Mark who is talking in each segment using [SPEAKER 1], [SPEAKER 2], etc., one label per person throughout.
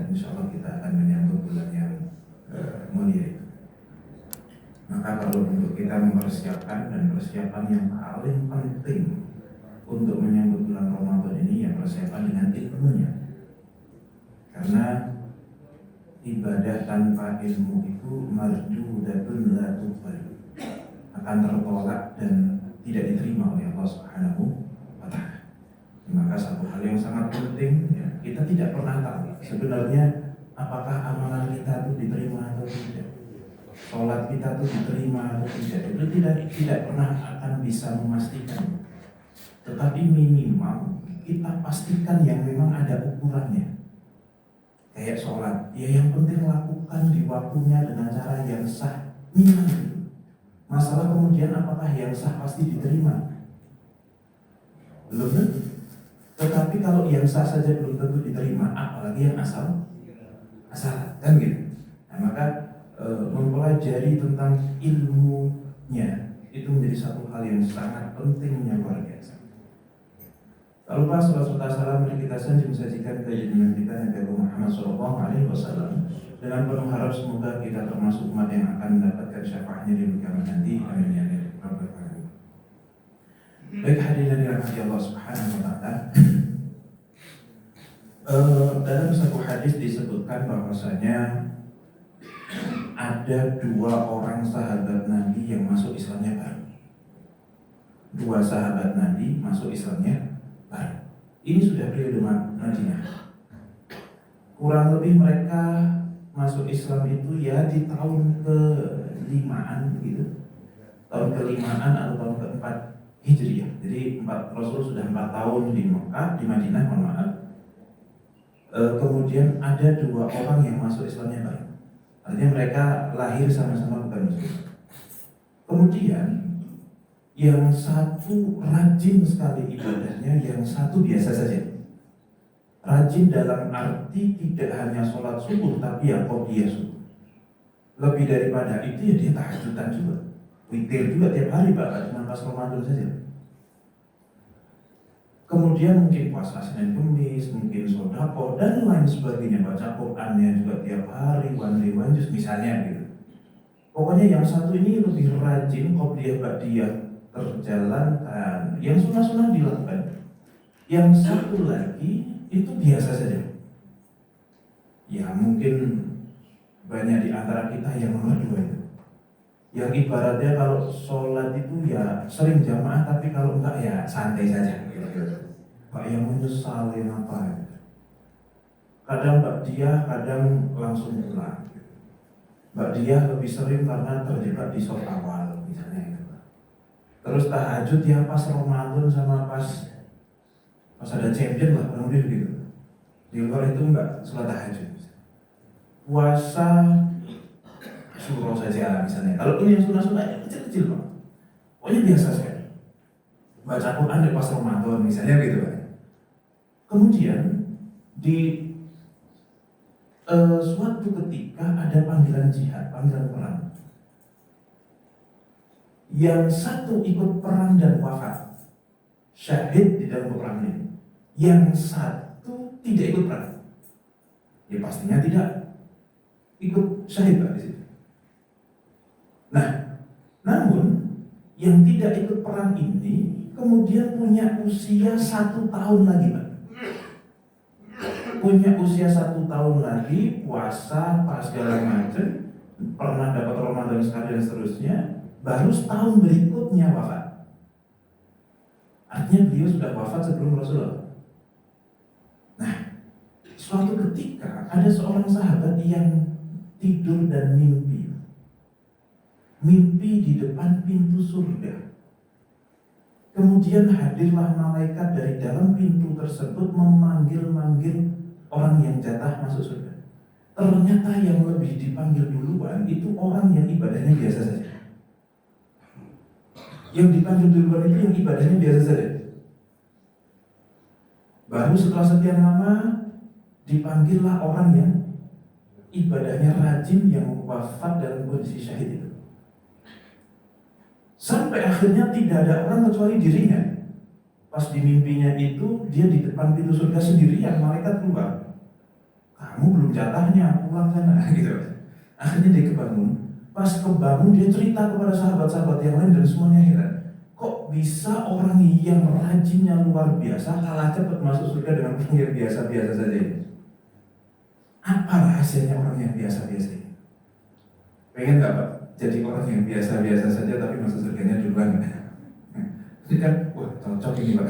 [SPEAKER 1] insya Allah kita akan menyambut bulan yang mulia itu. Maka kalau untuk kita mempersiapkan, dan persiapan yang paling penting untuk menyambut bulan Ramadan ini ya persiapan dengan ilmunya. Karena ibadah tanpa ilmu itu mardudatun la tuqbal, akan tertolak dan tidak diterima oleh Allah Subhanahu wa Ta'ala. Maka satu hal yang sangat penting ya, kita tidak pernah tahu sebenarnya apakah amalan kita itu diterima atau tidak. Sholat kita itu diterima atau tidak, itu tidak pernah akan bisa memastikan. Tetapi minimal kita pastikan yang memang ada ukurannya. Kayak sholat, ya yang penting lakukan di waktunya dengan cara yang sah, minimal. Masalah kemudian apakah yang sah pasti diterima? Belum tentu. Tetapi kalau yang sah saja belum tentu diterima, apalagi yang asal kan gitu. Nah, maka mempelajari tentang ilmunya itu menjadi satu hal yang sangat pentingnya, luar biasa. Lalu pas Rasulullah SAW mari kita sanjung sajikan keyakinan kita Nabi Muhammad SAW dengan penuh harap semoga kita termasuk umat yang akan mendapatkan syafaatnya di kiamat nanti. Amin ya rabbal alamin. Baik hadirin yang dirahmati Allah Subhanahu wa Ta'ala. Dalam satu hadis disebutkan bahwasanya ada dua orang sahabat Nabi yang masuk Islamnya baru. Dua sahabat Nabi masuk Islamnya baru. Ini sudah periode Madinah. Kurang lebih mereka masuk Islam itu ya di tahun ke-5-an begitu. Tahun ke-5-an atau tahun ke-4 Hijriah. Jadi Rasul sudah 4 tahun di Mekah, di Madinah, mohon maaf. Kemudian ada dua orang yang masuk Islamnya baru. Artinya mereka lahir sama-sama bukan Muslim. Kemudian yang satu rajin sekali ibadahnya, yang satu biasa saja. Rajin dalam arti tidak hanya sholat subuh, tapi ya qodiyah subuh. Lebih daripada itu ya dia tahajudan juga, witir juga tiap hari, Pak, cuma pas Ramadan saja. Kemudian mungkin puasa Senin Kemis, mungkin sedekah dan lain sebagainya, baca Qur'annya juga tiap hari, one day one juz misalnya gitu. Pokoknya yang satu ini lebih rajin, qobliyah ba'diyah terjalankan, yang sunnah-sunnah dilakukan. Yang satu lagi itu biasa saja. Ya mungkin banyak di antara kita yang nomor dua itu, yang ibaratnya kalau sholat itu ya sering jamaah, tapi kalau enggak ya santai saja. Pak yang menyesal yang apa? Kadang Mbak Dia, kadang langsung pulang. Mbak Dia lebih sering karena terjebak di shop awal misalnya itu. Terus tahajud ya pas Ramadan sama pas ada champion lah, kurang lebih begitu. Di luar itu enggak sholat tahajud. Puasa suruh saja misalnya. Kalau ini yang sunnah-sunnah kecil-kecil Pak. Pokoknya biasa sekali. Baca Quran di pas Ramadan misalnya gitu Pak. Kemudian di suatu ketika ada panggilan jihad, panggilan perang. Yang satu ikut perang dan wafat, syahid di dalam perang ini. Yang satu tidak ikut perang. Ya pastinya tidak ikut syahid Pak di situ. Nah, namun yang tidak ikut perang ini kemudian punya usia 1 tahun lagi Pak. Punya usia 1 tahun lagi, puasa, pas segala macam, pernah dapat Ramadan sekali dan seterusnya, baru setahun berikutnya wafat. Artinya beliau sudah wafat sebelum Rasulullah. Nah, suatu ketika ada seorang sahabat yang tidur dan mimpi di depan pintu surga. Kemudian hadirlah malaikat dari dalam pintu tersebut memanggil-manggil orang yang jatah masuk surga. Ternyata yang lebih dipanggil duluan itu orang yang ibadahnya biasa saja. Yang dipanggil duluan itu yang ibadahnya biasa saja. Baru setelah sekian lama dipanggillah orang yang ibadahnya rajin, yang wafat dalam kondisi syahid itu. Sampai akhirnya tidak ada orang kecuali dirinya. Pas di mimpinya itu dia di depan pintu surga sendirian, malaikat keluar. kamu belum jatahnya, pulang sana gitu. Akhirnya dia kebangun. Pas kebangun dia cerita kepada sahabat-sahabat yang lain dan semuanya heran. Kok bisa orang yang rajinnya luar biasa kalah cepat masuk surga dengan orang yang biasa-biasa saja ini? Apa rahasianya orang yang biasa-biasa ini? Pengen nggak Pak? Jadi orang yang biasa-biasa saja tapi masuk surganya duluan. Ini kan, wah cocok ini Pak.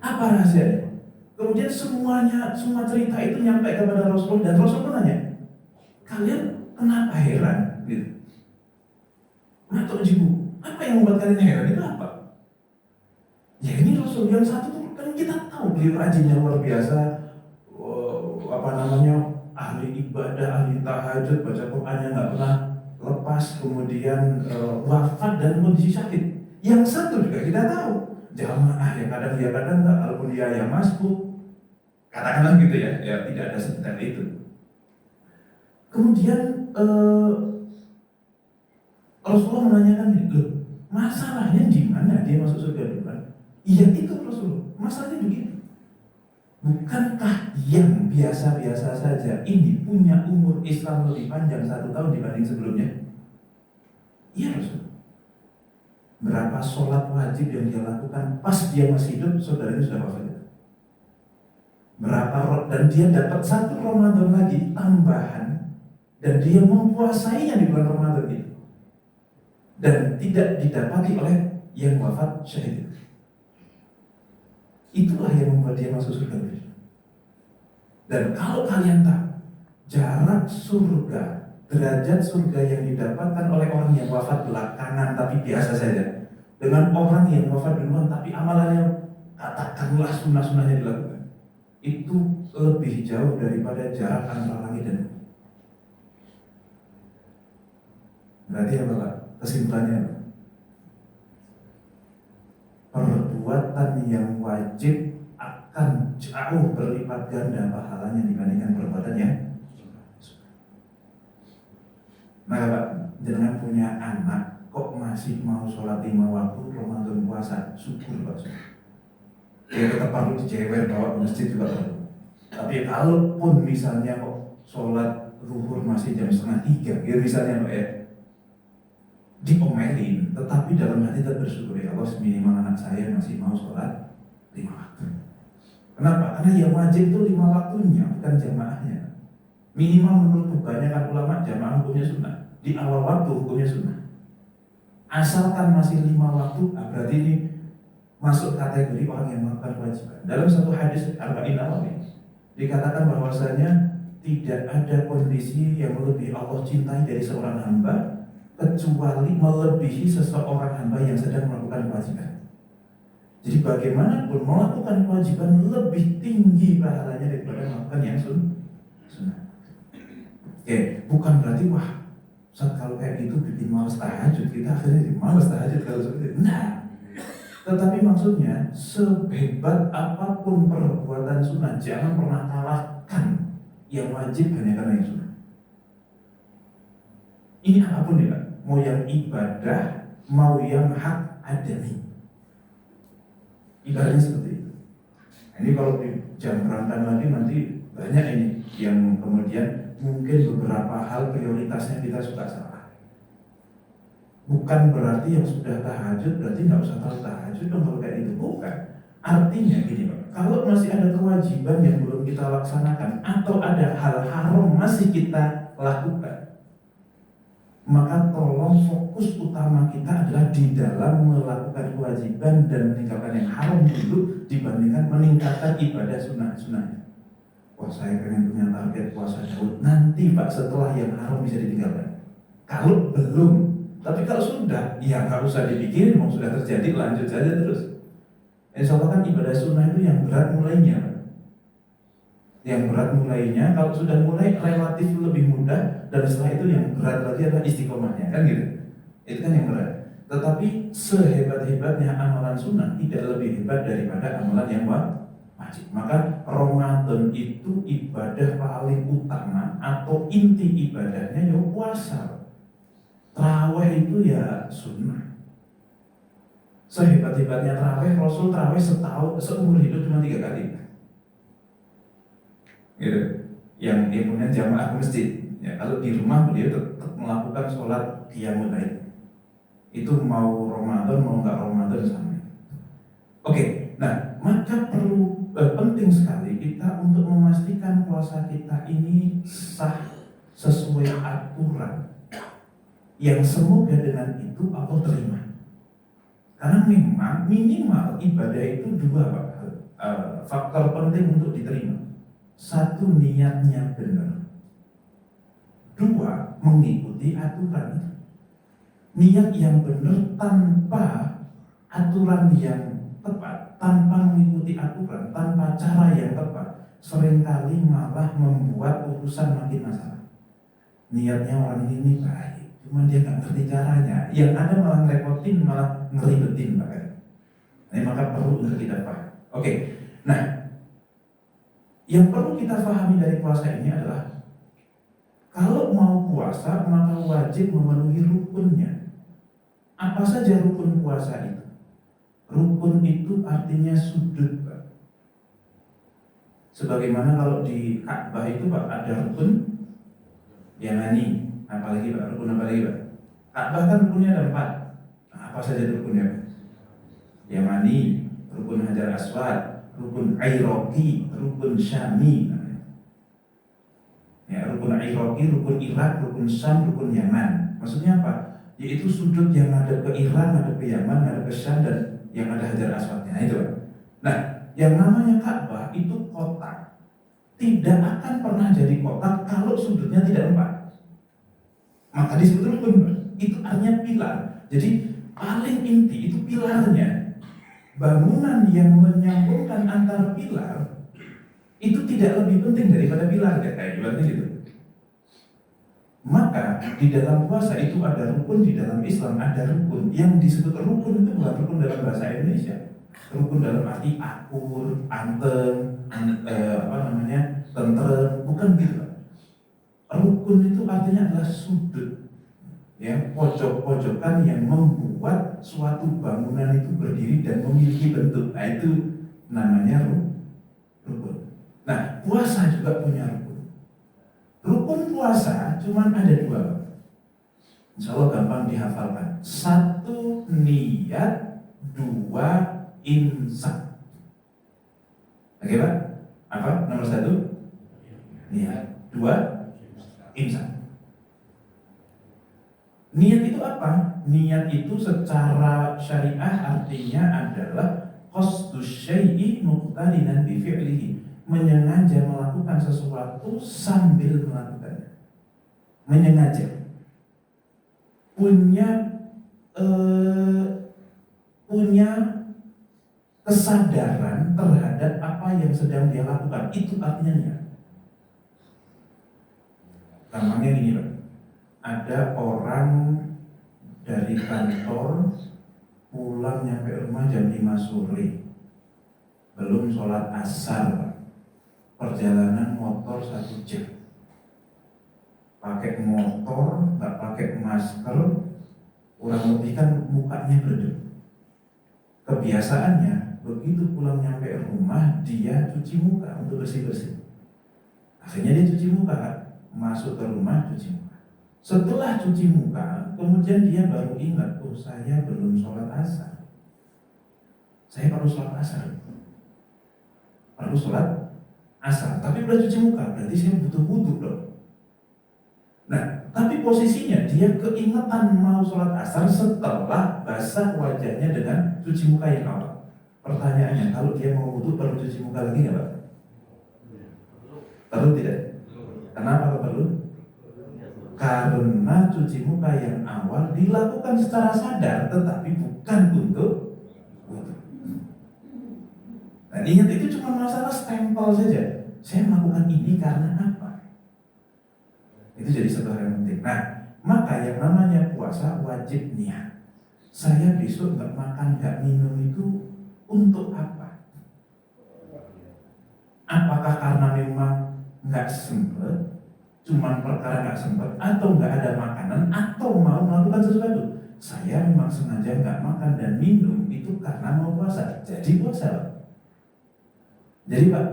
[SPEAKER 1] Apa rahasianya? Kemudian semua cerita itu nyampe kepada Rasul dan Rasul pun nanya, kalian kenapa heran? Gitu. Matuk jibu, apa yang membuat kalian heran itu apa? Ya ini Rasul yang satu tuh kan kita tahu beliau rajinnya luar biasa, ahli ibadah, ahli tahajud, baca Qur'annya nggak pernah lepas, kemudian wafat dan kondisi sakit. Yang satu juga kita tahu, jamaah yang kadang dia kadang nggak, walaupun dia yang masuk, katakanlah gitu ya tidak ada sedetail itu. Kemudian Rasulullah menanyakan itu, masalahnya di mana dia masuk surga duluan? Iya itu Rasulullah, masalahnya begitu. Bukankah yang biasa-biasa saja ini punya umur Islam lebih panjang 1 tahun dibanding sebelumnya? Iya Rasul. Berapa sholat wajib yang dia lakukan pas dia masih hidup, saudaranya sudah wafat. Berapa dan dia dapat 1 Ramadan lagi tambahan dan dia mempuasainya di bulan Ramadan itu. Dan tidak didapati oleh yang wafat syahid. Itulah yang membuat dia masuk surga. Dan kalau kalian tahu jarak surga, derajat surga yang didapatkan oleh orang yang wafat belakangan tapi biasa saja, dengan orang yang wafat duluan tapi amalannya katakanlah sunnah-sunnahnya dilakukan, itu lebih jauh daripada jarak antara langit dan bumi. Berarti apa Pak? Kesimpulannya apa? Perbuatan yang wajib akan jauh berlipat ganda pahalanya dibandingkan perbuatan yang Maka Pak, jangan punya anak kok masih mau sholat 5 waktu Ramadan puasa, syukur Pak. Ya tetap perlu dijewer bawa ke masjid juga perlu. Tapi kalaupun misalnya kok sholat zuhur masih jam 2:30, ya misalnya Pak ya, diomelin, tetapi dalam hati tetap bersyukur, ya Allah minimal anak saya masih mau sholat 5 waktu. Kenapa? Karena yang wajib itu 5 waktunya, bukan jamaahnya. Minimal menurut kebanyakan ulama jamaah hukumnya sunnah. Di awal waktu hukumnya sunnah. Asalkan masih 5 waktu, berarti ini masuk kategori orang yang melakukan kewajiban. Dalam satu hadis Arba'in Nawawi dikatakan bahwasanya tidak ada kondisi yang lebih Allah cintai dari seorang hamba kecuali melebihi seseorang hamba yang sedang melakukan kewajiban. Jadi bagaimanapun melakukan kewajiban lebih tinggi pahalanya daripada melakukan yang sunnah. Oke, bukan berarti wah saat kalau kayak gitu bikin malas tahajud, kita akhirnya jadi malas tahajud kalau seperti itu. Nah, tetapi maksudnya sehebat apapun perbuatan sunnah, jangan pernah kalahkan yang wajib hanya karena yang sunnah. Ini apapun ya, mau yang ibadah, mau yang hak adami. Ibaratnya seperti itu. Ini kalau dijamrankan lagi nanti banyak ini yang kemudian mungkin beberapa hal prioritasnya kita suka salah. Bukan berarti yang sudah tahajud berarti nggak usah tahu tahajud dong kalau kayak itu, bukan. Artinya gini Pak, kalau masih ada kewajiban yang belum kita laksanakan atau ada hal haram masih kita lakukan, maka tolong fokus utama kita adalah di dalam melakukan kewajiban dan meninggalkan yang haram dulu dibandingkan meningkatkan ibadah sunnah-sunnahnya. Wah saya pengen punya target puasa Daud nanti Pak setelah yang haram bisa ditinggalkan. Kalau belum, tapi kalau sudah, ya nggak usah dipikirin, mau sudah terjadi lanjut saja terus. Insya Allah kan ibadah sunnah itu yang berat mulainya. Yang berat mulainya, kalau sudah mulai relatif lebih mudah, dan setelah itu yang berat lagi adalah istiqomahnya, kan gitu. Itu kan yang berat. Tetapi sehebat-hebatnya amalan sunnah tidak lebih hebat daripada amalan yang wajib. Maka Ramadan itu ibadah paling utama atau inti ibadahnya ya puasa. Tarawih itu ya sunnah. Sehebat-hebatnya tarawih, Rasul tarawih seumur hidup cuma 3 kali. gitu. Yang dia punya jamaah masjid. Ya, kalau di rumah beliau tetap melakukan sholat qiyamul lail. Itu mau Ramadan mau nggak Ramadan sama. Oke, nah maka penting sekali kita untuk memastikan puasa kita ini sah sesuai aturan yang semoga dengan itu Allah terima. Karena memang minimal ibadah itu dua Pak, faktor penting untuk diterima. Satu, niatnya benar. Dua, mengikuti aturan. Niat yang benar tanpa aturan yang tepat, tanpa mengikuti aturan, tanpa cara yang tepat, seringkali malah membuat urusan makin masalah. Niatnya orang ini baik, cuma dia nggak ngerti caranya. Yang ada malah ngerepotin, malah ngeribetin bahkan. Nah, maka perlu untuk kita paham. Oke, nah yang perlu kita pahami dari puasa ini adalah kalau mau puasa maka wajib memenuhi rukunnya. Apa saja rukun puasa itu? Rukun itu artinya sudut, Pak. Sebagaimana kalau di Ka'bah itu Pak ada rukun yamani, apalagi Pak, rukun apa lagi Pak? Ka'bah kan rukunnya ada 4. Nah, apa saja rukunnya Pak? Yamani, rukun Hajar Aswad, rukun Iraqi, rukun Syami. Ya, rukun Iraqi, rukun Irak, rukun Syam, rukun Yaman. Maksudnya apa? Yaitu sudut yang ada ke Iran, ada ke Yaman, ada ke Syam, dan yang ada Hajar Aswadnya. Itu. Nah, yang namanya Ka'bah itu kotak. Tidak akan pernah jadi kotak kalau sudutnya tidak 4. Maka disebut rukun. Itu artinya pilar. Jadi paling inti itu pilarnya. Bangunan yang menyambungkan antara pilar itu tidak lebih penting daripada pilar, kayak gitu. Maka di dalam puasa itu ada rukun, di dalam Islam ada rukun. Yang disebut rukun itu bukan rukun dalam bahasa Indonesia. Rukun dalam arti akur, anteng, tentrem, bukan gitu. Rukun itu artinya adalah sudut, ya, pojok-pojokan yang membuat suatu bangunan itu berdiri dan memiliki bentuk. Nah, itu namanya rukun. Nah, puasa juga punya rukun. Rukun puasa cuma ada 2. Insya Allah gampang dihafalkan. 1 niat, 2 imsak. Oke Pak? Apa? Nomor 1 niat, 2 imsak. Niat itu apa? Niat itu secara syariah artinya adalah qasdus syai'i muqtarinan bi fi'lihi. Menyengaja melakukan sesuatu sambil melakukannya. Menyengaja. Punya kesadaran terhadap apa yang sedang dia lakukan. Itu artinya niat. Gampangnya gini Pak. Ada orang dari kantor pulang nyampe rumah jam 5 sore. Belum sholat asar Pak. Perjalanan motor 1 jam, pakai motor, nggak pakai masker, kurang lebih kan mukanya beredep. Kebiasaannya begitu pulang nyampe rumah dia cuci muka untuk bersih-bersih. Akhirnya dia cuci muka, masuk ke rumah cuci muka. Setelah cuci muka, kemudian dia baru ingat, oh saya belum sholat asar. Saya perlu sholat asar. Perlu sholat asar, tapi udah cuci muka, berarti saya butuh wudu loh. Nah, tapi posisinya dia keingetan mau sholat asar setelah basah wajahnya dengan cuci muka yang awal. Pertanyaannya, kalau dia mau wudu perlu cuci muka lagi nggak Pak? Perlu tidak? Kenapa perlu? Karena cuci muka yang awal dilakukan secara sadar, tetapi bukan untuk wudu. Nah, ingat itu cuma masalah stempel saja. Saya melakukan ini karena apa? Itu jadi satu hal yang penting. Nah, maka yang namanya puasa wajib niat. Saya besok nggak makan, nggak minum itu untuk apa? Apakah karena memang nggak sempet, cuma perkara nggak sempet, atau nggak ada makanan, atau mau melakukan sesuatu? Saya memang sengaja nggak makan dan minum itu karena mau puasa. Jadi puasa. Jadi Pak,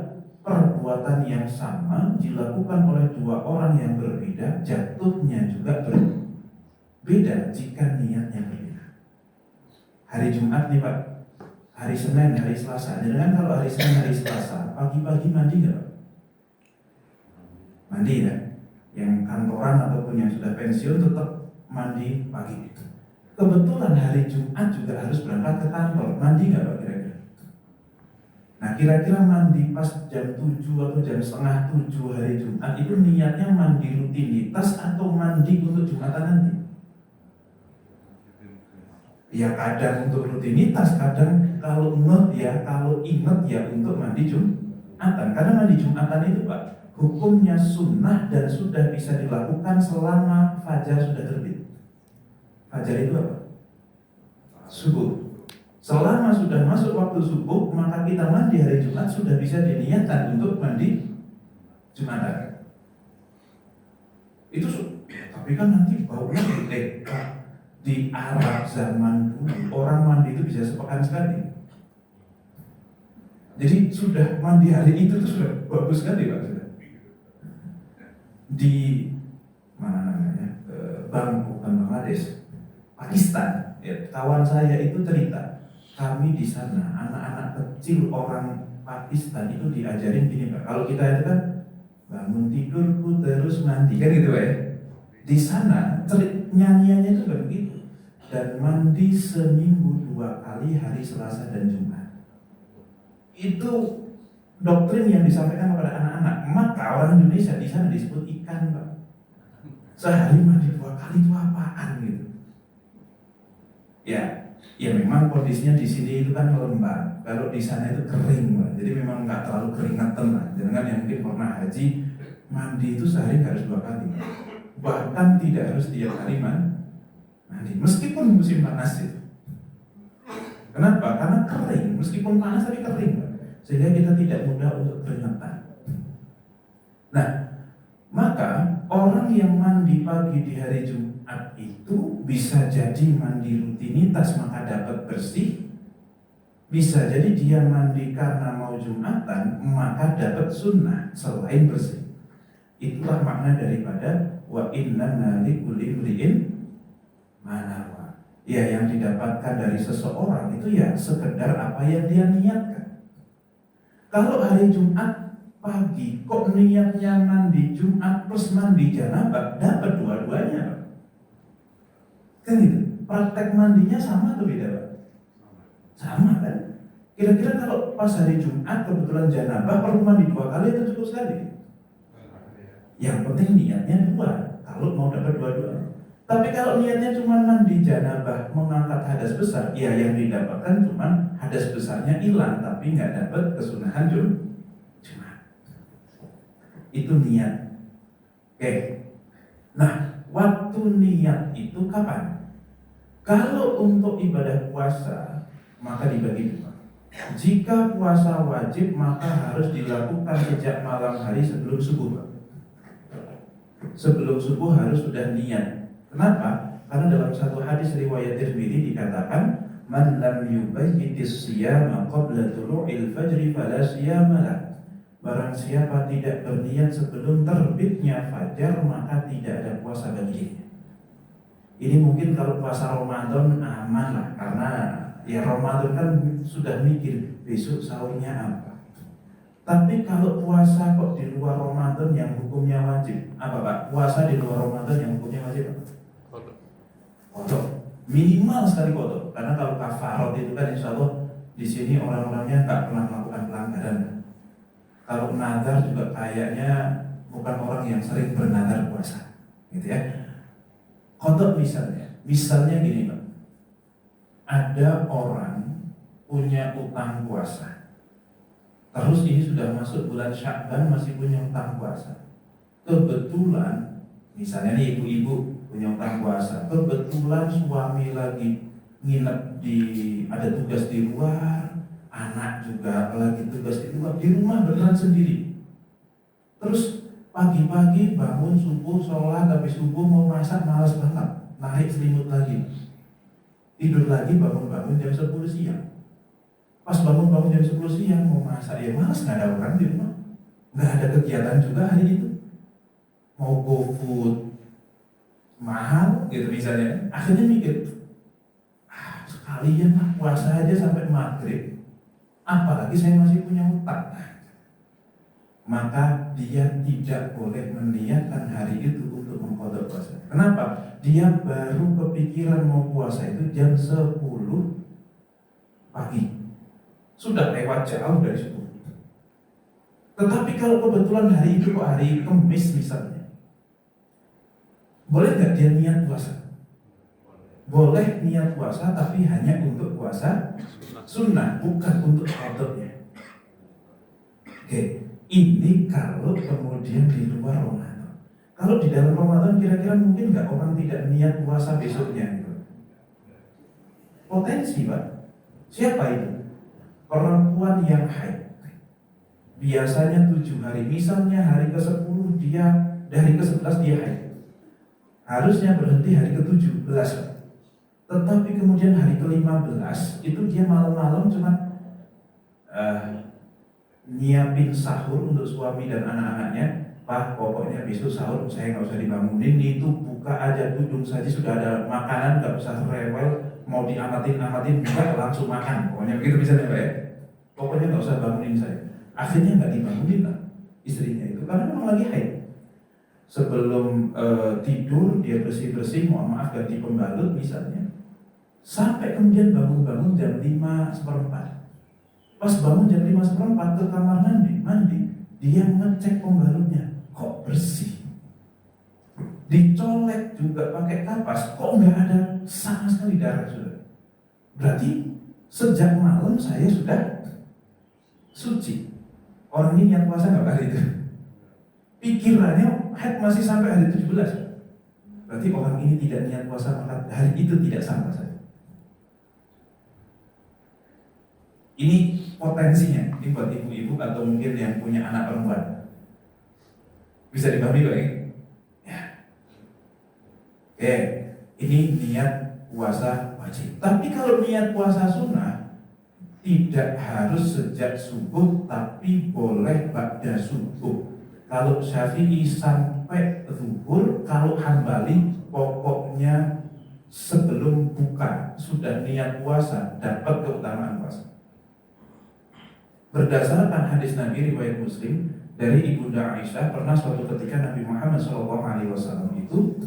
[SPEAKER 1] perbuatan yang sama dilakukan oleh dua orang yang berbeda, jatuhnya juga berbeda jika niatnya berbeda. Hari Jumat nih Pak, hari Senin, hari Selasa. Jangan kalau hari Senin, hari Selasa, pagi-pagi mandi nggak Pak? Mandi ya. Yang kantoran ataupun yang sudah pensiun tetap mandi pagi. Kebetulan hari Jumat juga harus berangkat ke kantor. Mandi nggak Pak kira-kira? Nah kira-kira mandi pas jam 7 atau jam setengah 7 hari Jumat itu niatnya mandi rutinitas atau mandi untuk Jumatan nanti? Ya kadang untuk rutinitas, kadang kalau ingat ya untuk mandi Jumatan. Karena mandi Jumatan itu Pak, hukumnya sunnah dan sudah bisa dilakukan selama fajar sudah terbit. Fajar itu apa? Subuh. Selama sudah masuk waktu subuh, maka kita mandi hari Jumat sudah bisa diniatkan untuk mandi Jumatan. Itu tapi kan nanti baunya di Arab zaman dulu orang mandi itu bisa sepekan sekali. Jadi sudah mandi hari itu tuh sudah bagus sekali Pak. Di mana namanya? Bangladesh, Pakistan. Ya, kawan saya itu cerita, kami di sana anak-anak kecil orang Pakistan itu diajarin gini Pak. Kalau kita itu kan bangun tidurku terus mandi kan gitu Pak ya. Di sana nyanyiannya itu kan begitu. Dan mandi seminggu 2 kali hari Selasa dan Jumat. Itu doktrin yang disampaikan kepada anak-anak. Maka orang Indonesia di sana disebut ikan Pak. Sehari mandi 2 kali itu apaan gitu. Ya memang kondisinya di sini itu kan lembab. Kalau di sana itu kering Pak. Jadi memang nggak terlalu keringetan lah. Jangan yang mungkin pernah haji mandi itu sehari harus 2 kali. Bahkan tidak harus tiap hari mandi. Meskipun musim panas itu. Kenapa? Karena kering. Meskipun panas tapi kering Pak. Sehingga kita tidak mudah untuk keringetan. Nah, maka orang yang mandi pagi di hari Jumat itu bisa jadi mandi rutinitas maka dapat bersih. Bisa jadi dia mandi karena mau Jumatan maka dapat sunnah selain bersih. Itulah makna daripada wa inna likulli imri'in manawa. Ya yang didapatkan dari seseorang itu ya sekedar apa yang dia niatkan. Kalau hari Jumat pagi kok niatnya mandi Jumat plus mandi janabah, dapat dua-duanya Pak. Kan gitu. Praktek mandinya sama atau beda Pak? Sama kan? Kira-kira kalau pas hari Jumat kebetulan janabah perlu mandi 2 kali atau cukup sekali? Yang penting niatnya 2 kalau mau dapat dua-duanya. Tapi kalau niatnya cuma mandi janabah mengangkat hadas besar, ya yang didapatkan cuma hadas besarnya hilang tapi nggak dapat kesunahan Jumat. Itu niat. Oke. Nah, waktu niat itu kapan? Kalau untuk ibadah puasa maka dibagi 2. Jika puasa wajib maka harus dilakukan sejak malam hari sebelum subuh. Sebelum subuh harus sudah niat. Kenapa? Karena dalam satu hadis riwayat Tirmidzi dikatakan man lam yubayyitis siyama qabla tulu'il fajri fala siyama lah. Barang siapa tidak berniat sebelum terbitnya fajar maka tidak ada puasa baginya. Ini mungkin kalau puasa Ramadan aman lah, karena ya Ramadan kan sudah mikir besok sahurnya apa. Tapi kalau puasa kok di luar Ramadan yang hukumnya wajib, apa Pak? Puasa di luar Ramadan yang hukumnya wajib apa? Kodok. Minimal sekali kodok. Karena kalau kafarat itu kan insya Allah di sini orang-orangnya nggak pernah melakukan pelanggaran. Kalau nazar juga kayaknya bukan orang yang sering bernazar puasa, gitu ya. Kodok misalnya gini Pak. Ada orang punya utang puasa. Terus ini sudah masuk bulan Sya'ban masih punya utang puasa. Kebetulan misalnya nih ibu-ibu punya utang puasa. Kebetulan suami lagi nginep ada tugas di luar, anak juga lagi tugas di luar, di rumah beneran sendiri. Terus pagi-pagi bangun subuh, sholat, habis subuh mau masak malas banget, naik selimut lagi, tidur lagi bangun-bangun jam 10 siang. Pas bangun jam 10 siang mau masak ya malas, nggak ada orang di rumah. nggak ada kegiatan juga hari itu, mau GoFood mahal gitu misalnya, akhirnya mikir, sekalian lah puasa aja sampai maghrib, apalagi saya masih punya hutang. Maka dia tidak boleh meniatkan hari itu untuk mengqadha puasa. Kenapa? Dia baru kepikiran mau puasa itu jam 10 pagi. Sudah lewat jauh dari subuh. Tetapi kalau kebetulan hari itu hari Kamis misalnya, boleh nggak dia niat puasa? Boleh niat puasa, tapi hanya untuk puasa sunnah, bukan untuk qadha-nya. Oke. Ini kalau kemudian di luar Ramadan. Kalau di dalam Ramadan kira-kira mungkin nggak orang tidak niat puasa besoknya gitu. Potensi Pak. Siapa itu? Perempuan yang haid. Biasanya 7 hari. Misalnya hari ke-10 dia, dari ke-11 dia haid. Harusnya berhenti hari ke-17. Tetapi kemudian hari ke-15 itu dia malam-malam cuma nyiapin sahur untuk suami dan anak-anaknya. Pak, pokoknya besok sahur saya nggak usah dibangunin, itu buka aja tudung saja sudah ada makanan, nggak usah rewel, mau diamatin buka langsung makan, pokoknya begitu bisa Pak ya. Pokoknya nggak usah bangunin saya. Akhirnya nggak dibangunin lah istrinya itu, karena memang lagi haid. Sebelum tidur dia bersih-bersih, mohon maaf ganti pembalut misalnya, sampai kemudian bangun-bangun jam 5:15. Pas bangun jam 5:15 ke kamar mandi, dia ngecek pembalutnya, kok bersih. Dicolek juga pakai kapas, kok nggak ada sama sekali darah sudah. Berarti sejak malam saya sudah suci. Orang ini yang puasa nggak hari itu? Pikirannya haid masih sampai hari 17. Berarti orang ini tidak niat puasa, maka hari itu tidak sama saja. Ini potensinya, ini buat ibu-ibu atau mungkin yang punya anak perempuan. Bisa dipahami Pak ya? Oke, ini niat puasa wajib. Tapi kalau niat puasa sunnah, tidak harus sejak subuh, tapi boleh ba'da subuh. Kalau Syafi'i sampai zuhur, kalau Hambali pokoknya sebelum buka sudah niat puasa, dapat keutamaan puasa. Berdasarkan hadis Nabi riwayat Muslim dari Ibunda Aisyah, pernah suatu ketika Nabi Muhammad SAW itu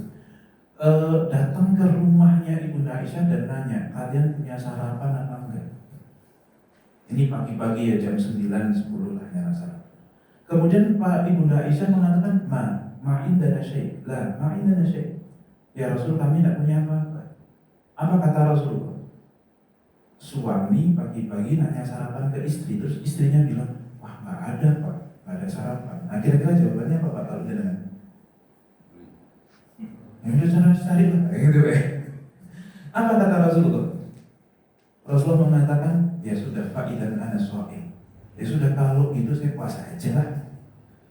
[SPEAKER 1] datang ke rumahnya Ibunda Aisyah dan nanya, kalian punya sarapan apa enggak? Ini pagi-pagi ya jam 9-10 lah nyala sarapan. Kemudian Pak Ibunda Aisyah mengatakan, ma'indana syai', ma'indana syai'. Ya Rasul, kami tidak punya apa-apa. Apa kata Rasul? Suami pagi-pagi nanya sarapan ke istri, terus istrinya bilang, wah nggak ada Pak, nggak ada sarapan. Nah kira-kira jawabannya apa Pak kalau dengan? Ya udah sana cari lah, kayak gitu Apa kata Rasulullah? Rasulullah mengatakan, ya sudah Pak, idan ana shaim. Ya sudah kalau gitu saya puasa aja lah.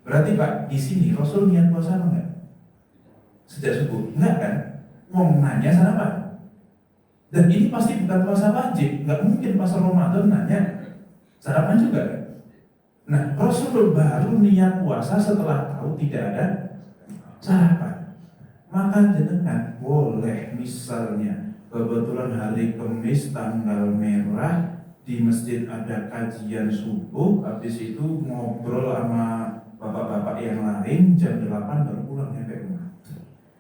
[SPEAKER 1] Berarti Pak, di sini Rasul niat puasa apa enggak? Sejak subuh, enggak kan? Mau nanya sarapan. Dan ini pasti bukan puasa wajib, nggak mungkin puasa Ramadan nanya sarapan juga. Nah, Rasul baru niat puasa setelah tahu tidak ada sarapan. Maka jenengan boleh misalnya kebetulan hari Kamis tanggal merah di masjid ada kajian subuh, habis itu ngobrol sama bapak-bapak yang lain jam 8 baru pulang nyampe rumah.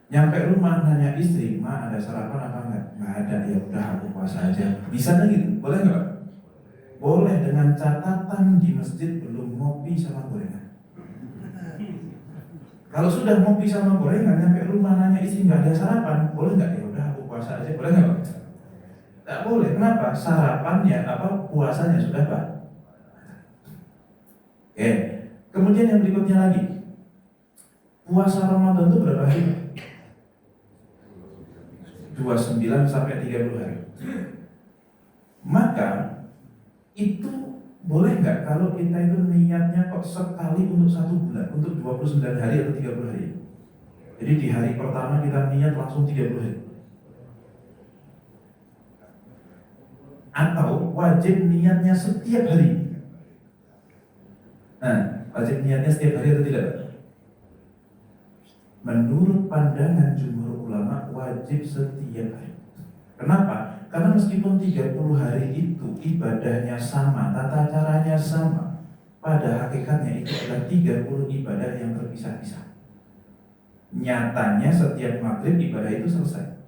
[SPEAKER 1] Nyampe rumah nanya istri, Ma ada sarapan apa enggak? Enggak ada, ya udah aku puasa aja. Bisa gitu, boleh enggak? Boleh dengan catatan di masjid belum ngopi sama gorengan. Kalau sudah ngopi sama gorengan, nyampe rumah nanya istri enggak ada sarapan, boleh enggak? Ya udah aku puasa aja, boleh enggak? Enggak boleh, kenapa? Sarapannya puasanya sudah Pak. Oke. Kemudian yang berikutnya lagi, puasa Ramadan itu berapa hari? 29 sampai 30 hari. Maka itu boleh nggak kalau kita itu niatnya kok sekali untuk 1 bulan, untuk 29 hari atau 30 hari. Jadi di hari pertama kita niat langsung 30 hari. Atau wajib niatnya setiap hari. Nah, Wajib niatnya setiap hari atau tidak? Menurut pandangan jumhur ulama wajib setiap hari. Kenapa? Karena meskipun 30 hari itu ibadahnya sama, tata caranya sama, pada hakikatnya itu adalah 30 ibadah yang terpisah-pisah. Nyatanya setiap maghrib ibadah itu selesai.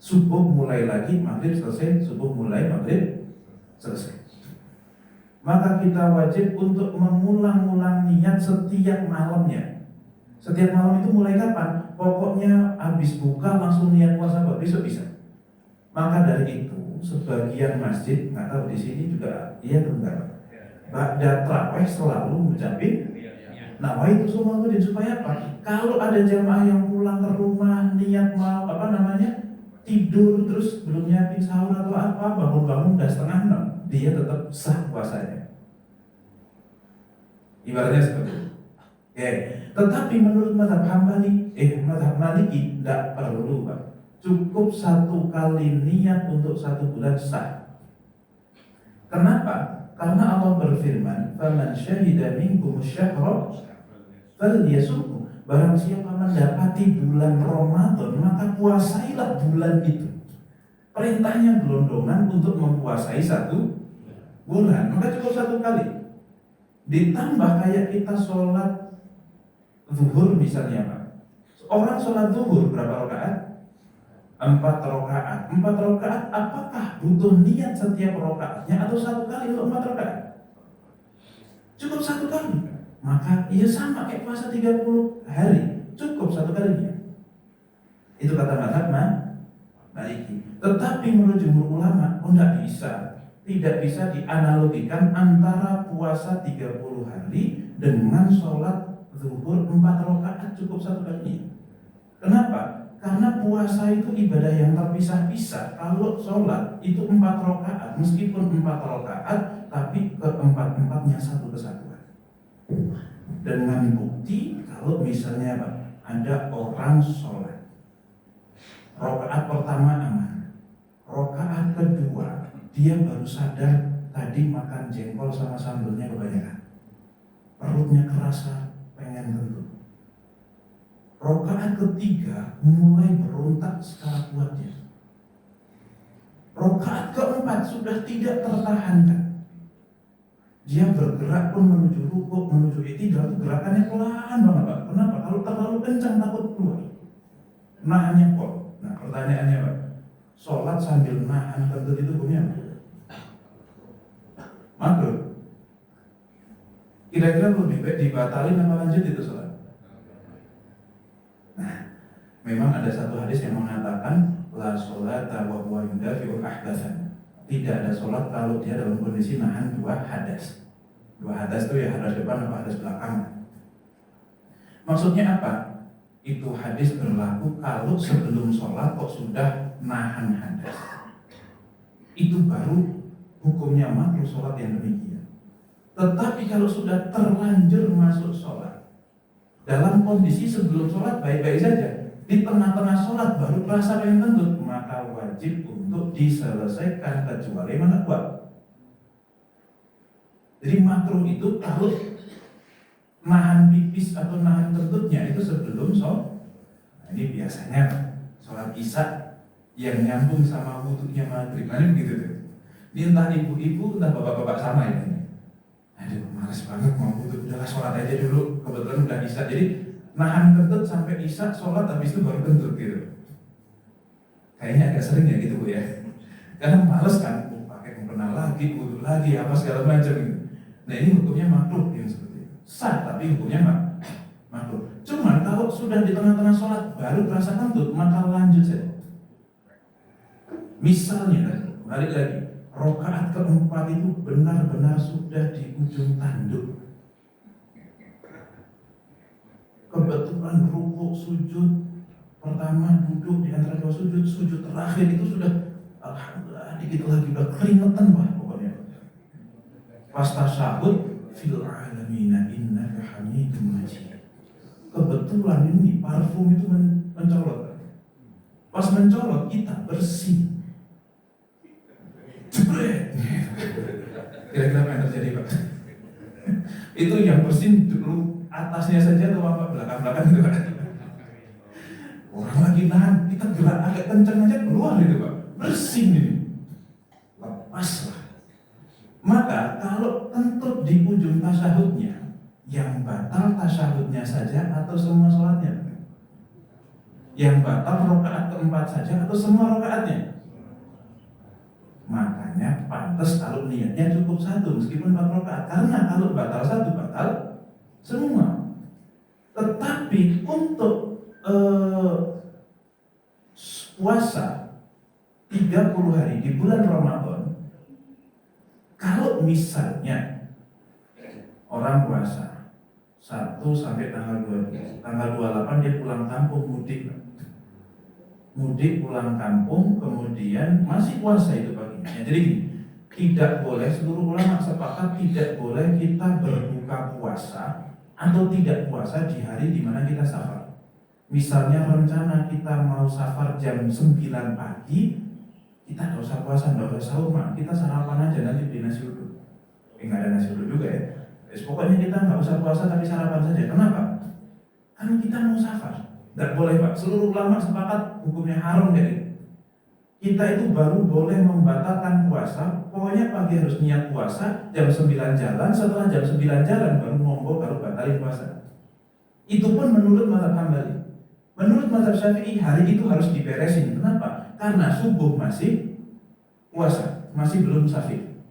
[SPEAKER 1] Subuh mulai lagi, maghrib selesai, subuh mulai, maghrib selesai. Maka kita wajib untuk mengulang-ulang niat setiap malamnya. Setiap malam itu mulai kapan? Pokoknya habis buka langsung niat puasa besok bisa. Maka dari itu sebagian masjid, nggak tahu di sini juga iya atau enggak, ba'da tarawih selalu mengucapkan nawaitu Sholahuddin. Supaya apa? Kalau ada jamaah yang pulang ke rumah niat mau tidur terus belum nyiapin sahur atau apa, bangun-bangun udah 5:30, dia tetap sah puasanya. Ibaratnya seperti itu. Oke. Tetapi menurut mazhab Maliki tidak perlu, Pak. Cukup 1 kali niat untuk 1 bulan sah. Kenapa? Karena Allah berfirman, "Faman syahida minkum syahra falyasumhu." Barang siapa mendapati bulan Ramadan, maka puasailah bulan itu. Perintahnya gelondongan untuk mempuasai 1 bulan, maka cukup 1 kali. Ditambah kayak kita sholat zuhur misalnya, Pak. Orang sholat zuhur berapa rakaat? 4 rakaat. 4 rakaat, apakah butuh niat setiap rakaatnya atau 1 kali untuk 4 rakaat? Cukup 1 kali. Maka ia sama kayak puasa 30 hari, cukup 1 kalinya. Itu kata mazhab Maliki. Tetapi menurut jumhur ulama, tidak bisa dianalogikan antara puasa 30 hari dengan sholat zuhur 4 rakaat cukup 1 kali. Kenapa? Karena puasa itu ibadah yang terpisah-pisah. Kalau sholat itu 4 rakaat, meskipun 4 rakaat, tapi keempat-empatnya satu kesatuan. Dengan bukti kalau misalnya Pak, ada orang sholat, rakaat pertama aman, rakaat kedua dia baru sadar tadi makan jengkol sama sambelnya kebanyakan, perutnya kerasa pengen kentut. Rakaat ketiga mulai berontak secara kuatnya. Rakaat keempat sudah tidak tertahankan. Dia bergerak pun menuju rukuk, menuju i'tidal, itu gerakannya pelan banget, Pak. Kenapa? Kalau terlalu kencang takut keluar. Nahannya kok. Nah, pertanyaannya, Pak, sholat sambil nahan kentut itu hukumnya apa? Makruh. Kira-kira lebih baik dibatalin apa lanjut itu sholat? Nah, memang ada satu hadis yang mengatakan la sholata wa huwa yudafi'ul ahdatsan. Tidak ada sholat kalau dia dalam kondisi nahan 2 hadas. 2 hadas itu ya hadas depan atau hadas belakang. Maksudnya apa? Itu hadis berlaku kalau sebelum sholat kok sudah nahan hadas. Itu baru hukumnya makruh sholat yang demikian. Tetapi kalau sudah terlanjur masuk sholat, dalam kondisi sebelum sholat baik-baik saja, di tengah-tengah sholat baru terasa pengen kentut, maka wajib untuk diselesaikan kecuali mana kuat. Jadi makruh itu kalau nahan pipis atau nahan kentutnya itu sebelum sholat. Nah, ini biasanya sholat isya yang nyambung sama wudunya maghrib, ini begitu tuh. Ini entah ibu-ibu, entah bapak-bapak sama ya. Aduh, males banget mau wudu, udahlah sholat aja dulu. Kebetulan udah isya, jadi nahan kentut sampai isya, sholat habis itu baru kentut gitu. Kayaknya agak sering ya gitu Bu ya. Karena males kan, pakai mukena lagi, wudu lagi, apa segala macam gitu. Nah ini hukumnya makruh yang seperti itu. Sah tapi hukumnya makruh. Cuman kalau sudah di tengah-tengah sholat baru terasa kentut, maka lanjut saja. Misalnya, balik lagi, rakaat keempat itu benar-benar sudah di ujung tanduk. Kebetulan rukuk, sujud pertama, duduk di antara 2 sujud terakhir itu sudah alhamdulillah dikit lagi udah keringetan Pak pokoknya. Pas tasyahud fil alamina innaka hamidum majid. Kebetulan ini parfum itu mencolok. Pas mencolok kita bersih. Jebret. Kira-kira apa yang terjadi Pak? Itu yang bersin dulu atasnya saja atau apa belakang-belakang itu Pak. Orang lagi nahan, kita gerak agak kencang aja keluar gitu Pak. Bersin ini. Lepas lah. Maka kalau kentut di ujung tasyahudnya, yang batal tasyahudnya saja atau semua sholatnya? Yang batal rakaat keempat saja atau semua rakaatnya? Makanya pantas kalau niatnya cukup satu meskipun 4 rakaat. Karena kalau batal satu batal semua. Tetapi untuk puasa 30 hari di bulan Ramadan, kalau misalnya orang puasa 1 sampai tanggal 2, tanggal 28 dia pulang kampung mudik pulang kampung, kemudian masih puasa itu paginya. Jadi tidak boleh, seluruh ulama sepakat tidak boleh kita berbuka puasa atau tidak puasa di hari di mana kita safar. Misalnya rencana kita mau safar jam 9 pagi, kita nggak usah puasa, nggak usah sahur, kita sarapan aja nanti beli nasi uduk. Nggak ada nasi uduk juga ya. Pokoknya kita nggak usah puasa tapi sarapan saja. Kenapa? Karena kita mau safar. Nggak boleh Pak, seluruh ulama sepakat hukumnya haram jadi. Kita itu baru boleh membatalkan puasa, pokoknya pagi harus niat puasa, jam 9 jalan, setelah jam 9 jalan baru ngomong, baru batalin puasa. Itu pun menurut mazhab Hambali. Menurut mazhab Syafi'i hari itu harus diberesin. Kenapa? Karena subuh masih puasa, masih belum safir.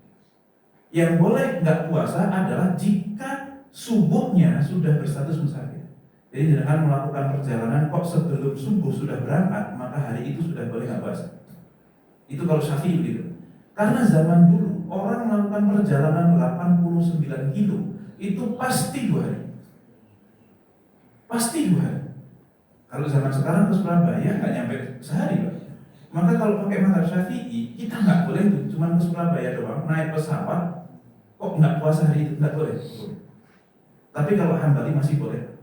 [SPEAKER 1] Yang boleh nggak puasa adalah jika subuhnya sudah berstatus musafir. Jadi dengan melakukan perjalanan kok sebelum subuh sudah berangkat, maka hari itu sudah boleh nggak puasa. Itu kalau Syafi'i gitu. Karena zaman dulu orang melakukan perjalanan 89 kilo itu pasti 2 hari. Pasti 2 hari. Kalau zaman sekarang ke Surabaya nggak nyampe sehari Pak. Maka kalau pakai mazhab Syafi'i kita nggak boleh tuh cuma ke Surabaya doang naik pesawat kok nggak puasa hari itu, nggak boleh. Tapi kalau Hambali masih boleh.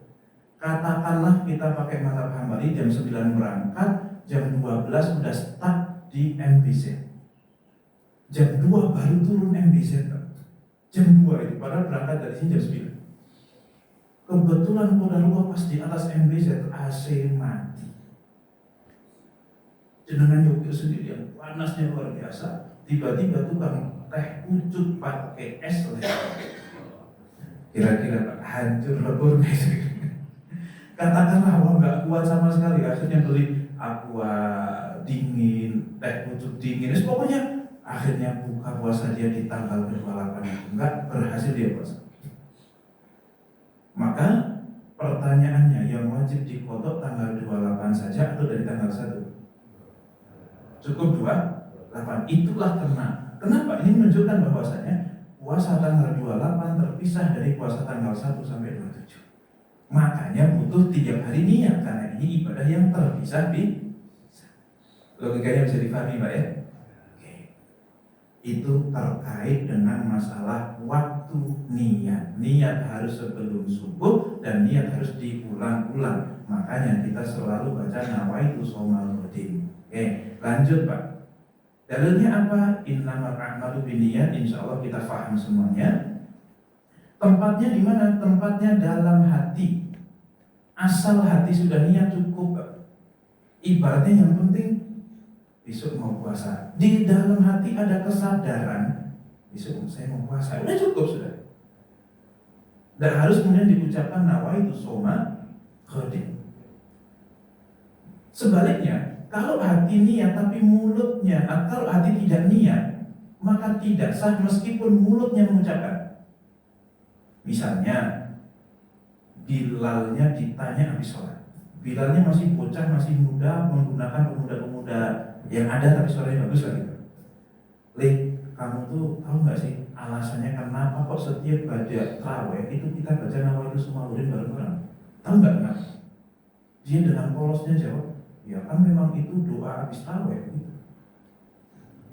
[SPEAKER 1] Katakanlah kita pakai mazhab Hambali jam 9 berangkat, jam 12 udah stuck di MBZ. Jam 2 baru turun MBZ. Jam 2 itu, padahal berangkat dari sini jam 9. Kebetulan kodarullah pas di atas MBZ AC mati. Jenengan Yogyo sendiri yang panasnya luar biasa. Tiba-tiba tukang teh ucut pakai es lewat. Kira-kira Pak hancur lebur gitu. Katakanlah wah nggak kuat sama sekali, akhirnya beli aqua dingin, teh pucuk dingin, pokoknya akhirnya buka puasa dia di tanggal ke-28 nggak berhasil dia puasa. Maka pertanyaannya yang wajib dikodok tanggal 28 saja atau dari tanggal 1? Cukup 28. Itulah kenapa ini menunjukkan bahwasanya puasa tanggal 28 terpisah dari puasa tanggal 1 sampai 27. Makanya butuh 3 hari niat karena ini ibadah yang terpisah di logikanya bisa dipahami Pak ya. Oke. Itu terkait dengan masalah waktu niat. Niat harus sebelum subuh dan niat harus diulang-ulang. Makanya kita selalu baca nawaitu shomal ghadin. Oke, lanjut Pak. Dalilnya apa? Innamal a'malu binniyat. Insyaallah kita paham semuanya. Tempatnya di mana? Tempatnya dalam hati. Asal hati sudah niat cukup. Ibaratnya yang penting besok mau puasa. Di dalam hati ada kesadaran besok saya mau puasa. Udah cukup sudah. Dan harus kemudian diucapkan nawaitu shoma ghadin. Sebaliknya, kalau hati niat tapi mulutnya, kalau hati tidak niat, maka tidak sah meskipun mulutnya mengucapkan. Misalnya Bilalnya ditanya habis sholat. Bilalnya masih bocah, masih muda, menggunakan pemuda-pemuda yang ada tapi suaranya bagus lah gitu. Kamu tuh tahu nggak sih alasannya kenapa kok setiap baca traweh itu kita baca nawaitu shomal ghadin bareng-bareng? Tahu nggak kenapa? Dia dengan polosnya jawab, ya kan memang itu doa habis traweh gitu.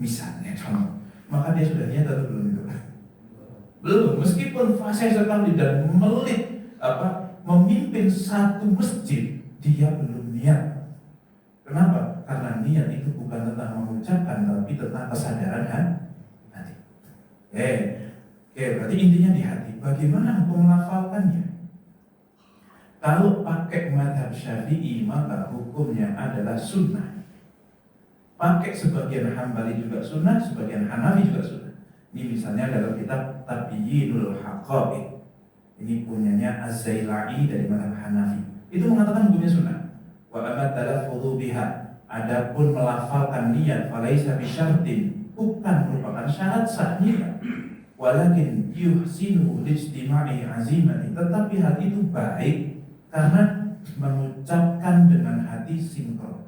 [SPEAKER 1] Misalnya contoh, maka dia sudah niat atau belum itu? Belum, meskipun fase sekali dan memimpin satu masjid, dia belum niat. Kenapa? Karena niat itu bukan tentang mengucapkan, tapi tentang kesadaran hati. Oke, berarti intinya di hati. bagaimana hukum melafalkannya? Kalau pakai mazhab Syafi'i maka hukumnya adalah sunnah. Pakai sebagian Hambali juga sunnah, sebagian Hanafi juga sunnah. Ini misalnya dalam kitab Tabyinul Haqa'iq. Ini punyanya Az-Zailai dari mazhab Hanafi. Itu mengatakan hukumnya sunnah. Wa amma talaffudhu biha, adapun melafalkan niat falaisa bisyartin, bukan merupakan syarat sah niat. Walakin yuhsinu lijtima'i azimati, tetapi hal itu baik karena mengucapkan dengan hati sinkron.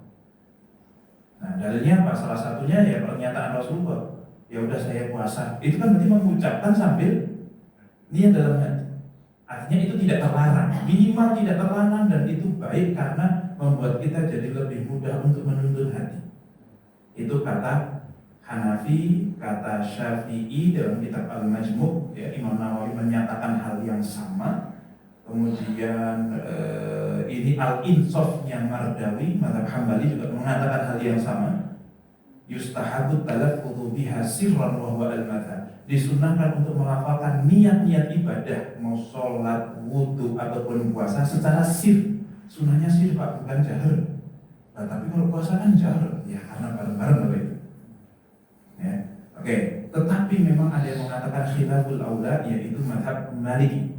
[SPEAKER 1] Nah, dalilnya apa? Salah satunya ya pernyataan Rasulullah. Ya udah saya puasa. Itu kan berarti mengucapkan sambil niat dalam hati. Artinya itu tidak terlarang, minimal tidak terlarang, dan itu baik karena membuat kita jadi lebih mudah untuk menuntun hati. Itu kata Hanafi, kata Syafi'i dalam kitab Al-Majmu', ya, Imam Nawawi menyatakan hal yang sama. Kemudian ini Al-Insafnya Mardawi, mazhab Hambali juga mengatakan hal yang sama. Yustahabu talaffudhu biha sirran wa huwa al-madhhab. Disunahkan untuk melafalkan niat-niat ibadah, mau sholat, wudhu ataupun puasa secara sir. Sunahnya sir Pak, bukan jahar. Nah, tapi kalau puasa kan jahar, ya karena bareng-bareng itu. Ya, oke. Tetapi memang ada yang mengatakan khilaful aula, yaitu mazhab Maliki.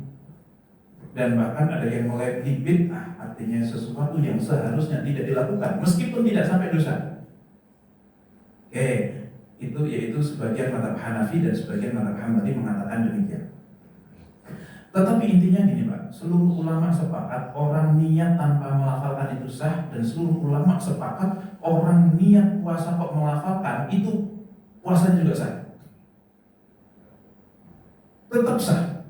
[SPEAKER 1] Dan bahkan ada yang mulai bid'ah, artinya sesuatu yang seharusnya tidak dilakukan, meskipun tidak sampai dosa. Oke, itu yaitu sebagian mazhab Hanafi dan sebagian mazhab Hambali mengatakan demikian. Tetapi intinya gini Pak, seluruh ulama sepakat orang niat tanpa melafalkan itu sah, dan seluruh ulama sepakat orang niat puasa kok melafalkan itu puasanya juga sah. Tetap sah.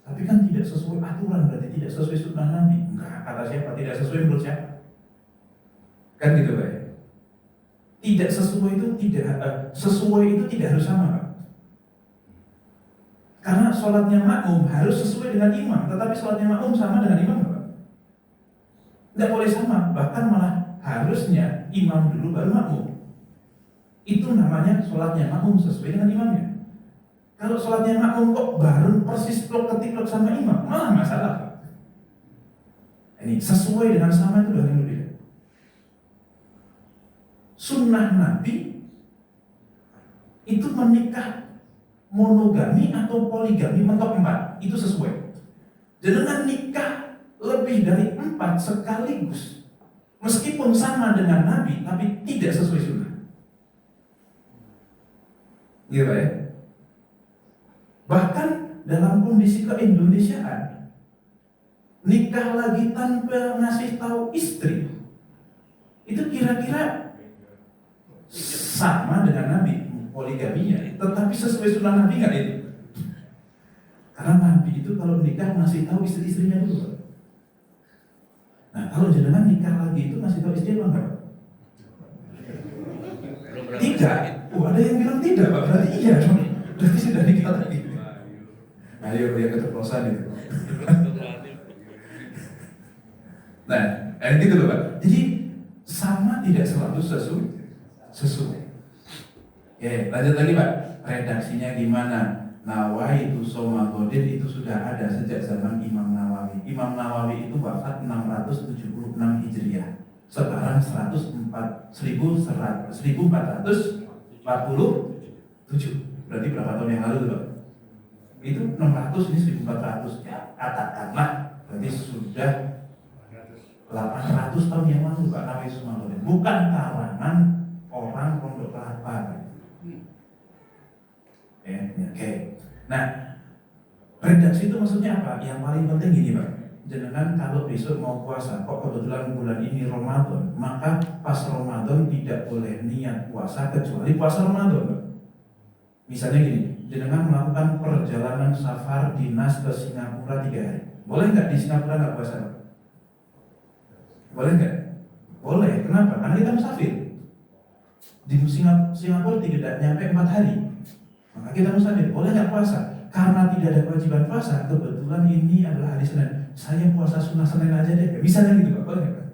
[SPEAKER 1] Tapi kan tidak sesuai aturan, berarti tidak sesuai sunnah Nabi. Enggak, kata siapa? Tidak sesuai menurut siapa? Kan gitu Pak. Tidak sesuai itu tidak harus sama Pak. Karena sholatnya makmum harus sesuai dengan imam, tetapi sholatnya makmum sama dengan imam Pak. Tidak boleh sama, bahkan malah harusnya imam dulu baru makmum. Itu namanya sholatnya makmum sesuai dengan imamnya. Kalau sholatnya makmum kok baru persis ketik sama imam, malah masalah Pak. Ini sesuai dengan sama itu udah yang berbeda. Sunnah Nabi itu menikah monogami atau poligami mentok 4, itu sesuai. Dengan nikah lebih dari 4 sekaligus, meskipun sama dengan Nabi, tapi tidak sesuai sunnah. Gitu ya. Bahkan dalam kondisi keindonesiaan, nikah lagi tanpa ngasih tahu istri, itu kira-kira sama dengan Nabi poligaminya, tetapi sesuai sunnah Nabi nggak itu? Karena Nabi itu kalau nikah ngasih tahu istri-istrinya dulu. Nah, kalau jenengan nikah lagi itu ngasih tahu istri apa enggak? Tidak. Ada yang bilang tidak Pak, berarti iya dong. Berarti sudah nikah lagi. Ayo yang keceplosan itu. Nah, gitu loh Pak. Jadi sama tidak selalu sesuai. Oke, lanjut lagi Pak. Redaksinya gimana? Nawaitu Somagodin itu sudah ada sejak zaman Imam Nawawi. Imam Nawawi itu wafat 676 Hijriah. Sekarang 1447. Berarti berapa tahun yang lalu Pak? Itu 600, ini 1400. Ya, katakanlah berarti sudah 800 tahun yang lalu Pak Nawawi Somagodin. Bukan karangan orang Pondok Kelapa. Oke. Nah, redaksi itu maksudnya apa? Yang paling penting gini Pak. Jangan kalau besok mau puasa, kok kebetulan bulan ini Ramadan, maka pas Ramadan tidak boleh niat puasa kecuali puasa Ramadan Pak. Misalnya gini, jangan melakukan perjalanan safar dinas ke Singapura 3 hari. Boleh nggak di Singapura nggak puasa Pak? Boleh nggak? Boleh. Kenapa? Karena kita musafir. Di Singapura tidak nyampe 4 hari. Maka kita musafir, boleh nggak puasa? Karena tidak ada kewajiban puasa, kebetulan ini adalah hari Senin, saya puasa sunnah Senin aja deh. Misalnya gitu Pak, boleh nggak Pak?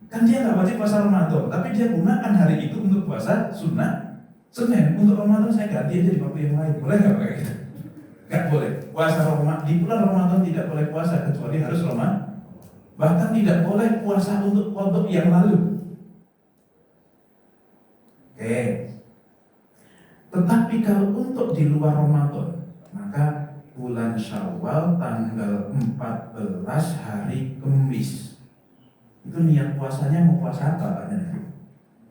[SPEAKER 1] Kan dia nggak wajib puasa Ramadan, tapi dia gunakan hari itu untuk puasa sunnah Senin. Untuk Ramadan saya ganti aja di waktu yang lain, boleh nggak Pak? Nggak boleh. Puasa Ramadan, di bulan Ramadan tidak boleh puasa kecuali harus Ramadan. Bahkan tidak boleh puasa untuk qadha yang lalu. Oke. Tetapi kalau untuk di luar Ramadan, maka bulan Syawal tanggal 14 hari Kamis. Itu niat puasanya mau puasa apa Pak?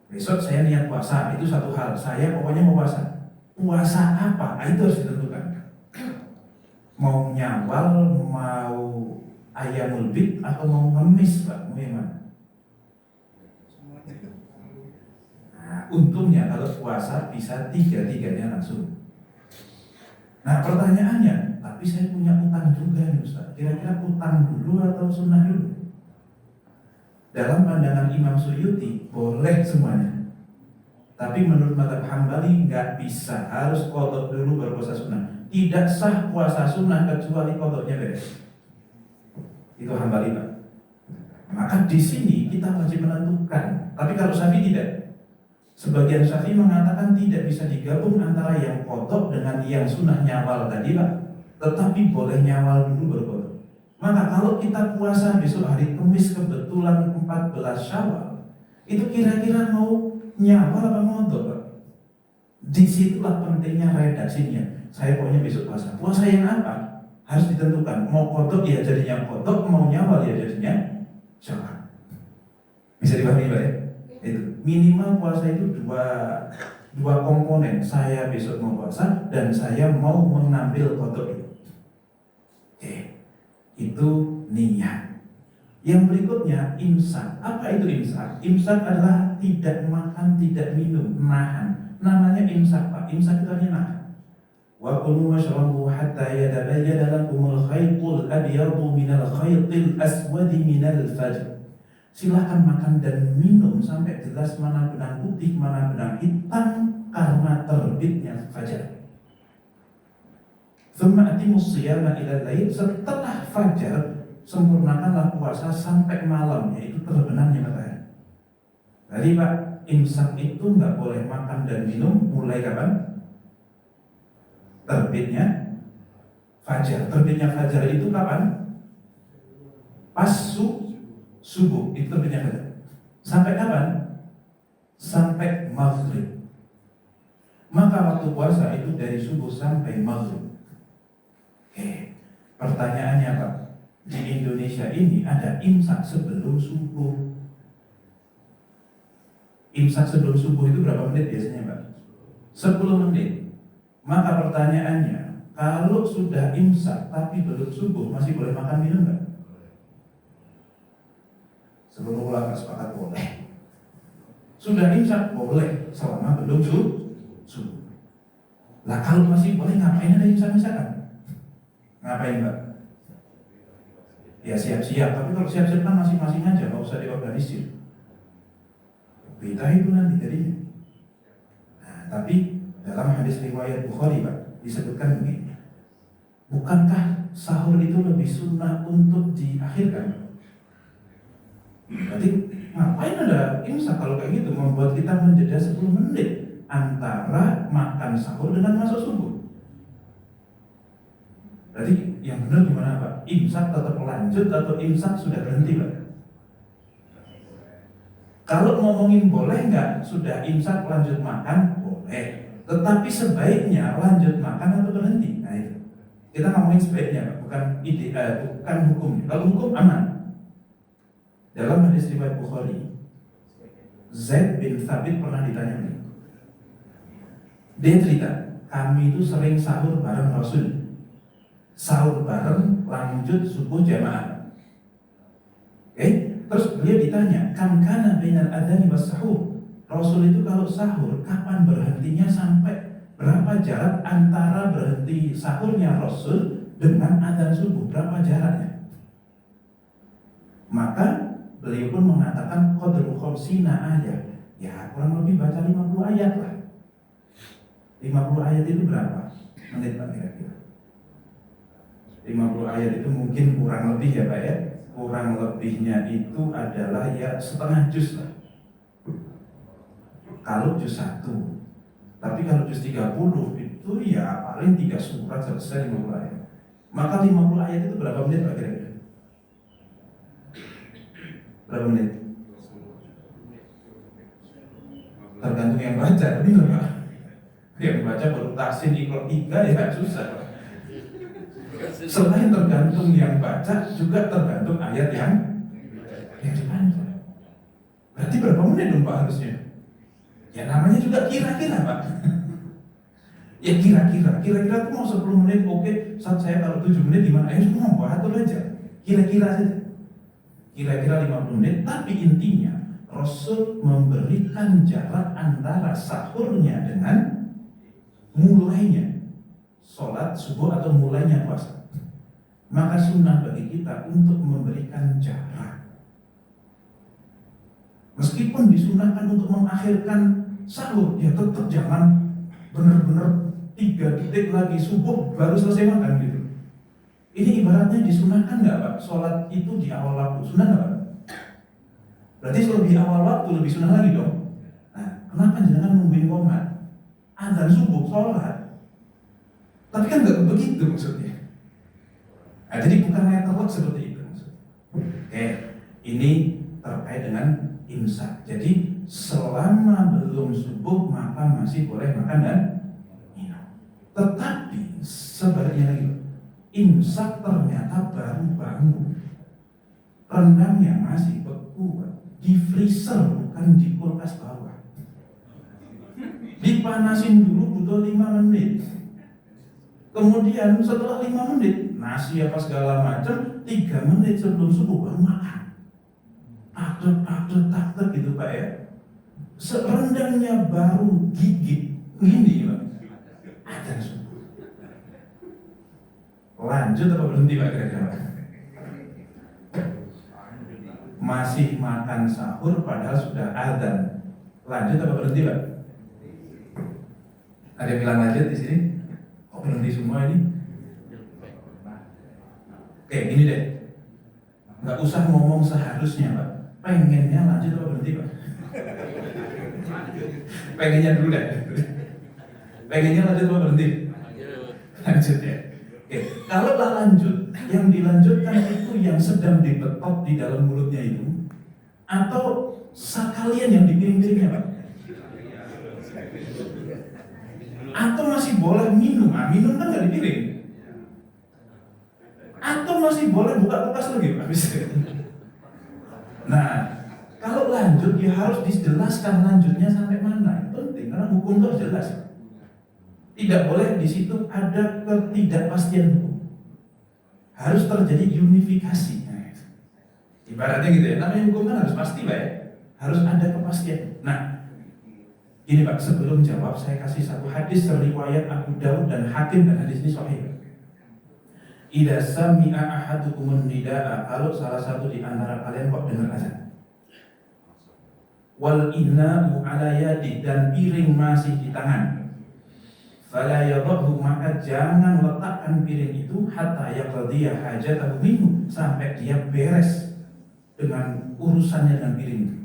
[SPEAKER 1] Besok saya niat puasa, itu satu hal. Saya pokoknya mau puasa. Puasa apa? Itu harus ditentukan. Mau Nyawal, mau Ayamul Bid, atau mau ngemis Pak? Mau yang mana? Nah, untungnya kalau puasa bisa tiga-tiganya langsung. Nah pertanyaannya, tapi saya punya utang juga nih Ustaz. Kira-kira utang dulu atau sunnah dulu? Dalam pandangan Imam Suyuti boleh semuanya. Tapi menurut mazhab Hambali nggak bisa, harus qadha dulu baru puasa sunnah. Tidak sah puasa sunnah kecuali qadhanya beres. Itu Hambali Pak. Maka di sini kita wajib menentukan. Tapi kalau Syafi'i tidak. Sebagian Syafi'i mengatakan tidak bisa digabung antara yang qadha dengan yang sunnah nyawal tadi Pak. Tetapi boleh nyawal dulu baru qadha. Maka kalau kita puasa besok hari Kamis kebetulan 14 Syawal, itu kira-kira mau nyawal apa qadha Pak? Disitulah pentingnya redaksinya. Saya pokoknya besok puasa. Puasa yang apa? Harus ditentukan. Mau qadha ya jadinya qadha, mau nyawal ya jadinya syawal. Bisa dipahami Pak ya? Itu minimal puasa itu dua komponen. Saya besok mau puasa dan saya mau mengambil qadha itu. Oke. Itu niat. Yang berikutnya imsak. Apa itu imsak? Imsak adalah tidak makan, tidak minum, nahan. Namanya imsak Pak. Imsak itu artinya nahan. Wa kulu washrabu hatta yatabayyana lakumul khaytul abyadu minal khaytil aswadi minal fajr. Silakan makan dan minum sampai jelas mana benang putih, mana benang hitam karena terbitnya fajar. Tsumma atimus shiyama ila lail. Setelah fajar sempurnakanlah puasa sampai malam, yaitu terbenamnya matahari. Jadi Pak, imsak itu nggak boleh makan dan minum mulai kapan? Terbitnya fajar. Terbitnya fajar itu kapan? Pas subuh itu terbitnya fajar. Sampai kapan? Sampai maghrib. Maka waktu puasa itu dari subuh sampai maghrib. Oke. Pertanyaannya Pak, di Indonesia ini ada imsak sebelum subuh. Imsak sebelum subuh itu berapa menit biasanya Pak? 10 menit. Maka pertanyaannya, kalau sudah imsak tapi belum subuh, masih boleh makan minum nggak? Seluruh ulama sepakat boleh. Sudah imsak boleh selama belum subuh. Lah kalau masih boleh ngapain ada imsak-imsakan? Ngapain Pak? Ya siap-siap, tapi kalau siap-siap kan masing-masing aja, nggak usah diorganisir. Beda itu nanti jadinya. Nah, tapi dalam hadis riwayat Bukhari Pak disebutkan begini, bukankah sahur itu lebih sunnah untuk diakhirkan? Berarti ngapain ada imsak kalau kayak gitu, membuat kita menjeda 10 menit antara makan sahur dengan masuk subuh. Berarti yang benar gimana Pak? Imsak tetap lanjut atau imsak sudah berhenti Pak? Kalau ngomongin boleh nggak sudah imsak lanjut makan, boleh. Tetapi sebaiknya lanjut makan atau berhenti. Nah itu kita ngomongin sebaiknya, bukan bukan hukumnya. Kalau hukum aman. Dalam hadis riwayat Bukhari, Zaid bin Thabit pernah ditanya ini. Dia cerita, kami itu sering sahur bareng Rasul. Sahur bareng, lanjut subuh jamaah. Oke? Terus beliau ditanya, kan kana bainal adzani was sahur. Rasul itu kalau sahur, kapan berhentinya, sampai berapa jarak antara berhenti sahurnya Rasul dengan adzan subuh, berapa jaraknya? Maka beliau pun mengatakan qadru khamsina ayat. Ya kurang lebih baca 50 ayat lah. 50 ayat itu berapa menit Pak kira-kira? 50 ayat itu mungkin kurang lebih ya Pak ya. Kurang lebihnya itu adalah ya setengah juz lah. Kalau juz 1, tapi kalau juz 30 itu ya paling 3 surat selesai 50 ayat. Maka 50 ayat itu berapa menit Pak kira-kira? Berapa menit? Tergantung yang baca, benar Pak. Yang baca baru tahsin Iqra 3 ya susah Pak. Selain tergantung yang baca, juga tergantung ayat yang dibaca. Berarti berapa menit dong Pak harusnya? Ya namanya juga kira-kira Pak. Ya kira-kira tuh mau 10 menit oke, saat saya taruh 7 menit gimana? Ayo semua buat atur aja. Kira-kira saja. Kira-kira 50 menit, tapi intinya Rasul memberikan jarak antara sahurnya dengan mulainya sholat subuh atau mulainya puasa. Maka sunnah bagi kita untuk memberikan jarak. Meskipun disunahkan untuk mengakhirkan sahur, ya tetap jangan benar-benar 3 detik lagi subuh baru selesai makan gitu. Ini ibaratnya disunahkan nggak Pak? Sholat itu di awal waktu, sunnah nggak Pak? Berarti lebih awal waktu lebih sunnah lagi dong. Nah, kenapa jangan nungguin komat? Azan subuh, sholat. Tapi kan nggak begitu maksudnya. Nah, jadi bukan letterlock seperti itu maksudnya. Oke, ini terkait dengan imsak. Jadi selama belum subuh maka masih boleh makan dan minum. Tetapi sebaliknya lagi, imsak ternyata baru bangun, rendangnya masih beku, di freezer bukan di kulkas bawah. Dipanasin dulu butuh 5 menit. Kemudian setelah 5 menit nasi apa segala macam, 3 menit sebelum subuh baru makan. Takut gitu Pak ya. Serendangnya baru gigit gini Pak. Azan subuh. Lanjut apa berhenti Pak kira-kira? Masih makan sahur padahal sudah azan. Lanjut apa berhenti Pak? Ada yang bilang lanjut di sini? Kok berhenti semua ini? Oke, gini deh. Nggak usah ngomong seharusnya Pak. Pengennya lanjut apa berhenti Pak? Pengennya dulu deh. Pengennya lanjut apa berhenti? Lanjut ya. Oke, kalau lanjut, yang dilanjutkan itu yang sedang dibetot di dalam mulutnya itu, atau sekalian yang di piring-piringnya Pak? Atau masih boleh minum? Nah, minum kan nggak di piring. Atau masih boleh buka kulkas lagi Pak? Nah, kalau lanjut ya harus dijelaskan lanjutnya sampai mana. Itu penting karena hukum itu harus jelas. Tidak boleh di situ ada ketidakpastian hukum. Harus terjadi unifikasi. Nah, ibaratnya gitu ya. Namanya hukum kan harus pasti Pak ya. Harus ada kepastian. Nah, ini Pak, sebelum jawab saya kasih satu hadis riwayat Abu Daud dan Hakim, dan hadis ini sahih. Idza sami'a ahadukumun nidaa, kalau salah satu di antara kalian kok dengar azan. Wal inna'u ala yadi, dan piring masih di tangan. Fala yadhahu, maka jangan letakkan piring itu hatta yaqdiya hajatahu minhu, sampai dia beres dengan urusannya dengan piring itu.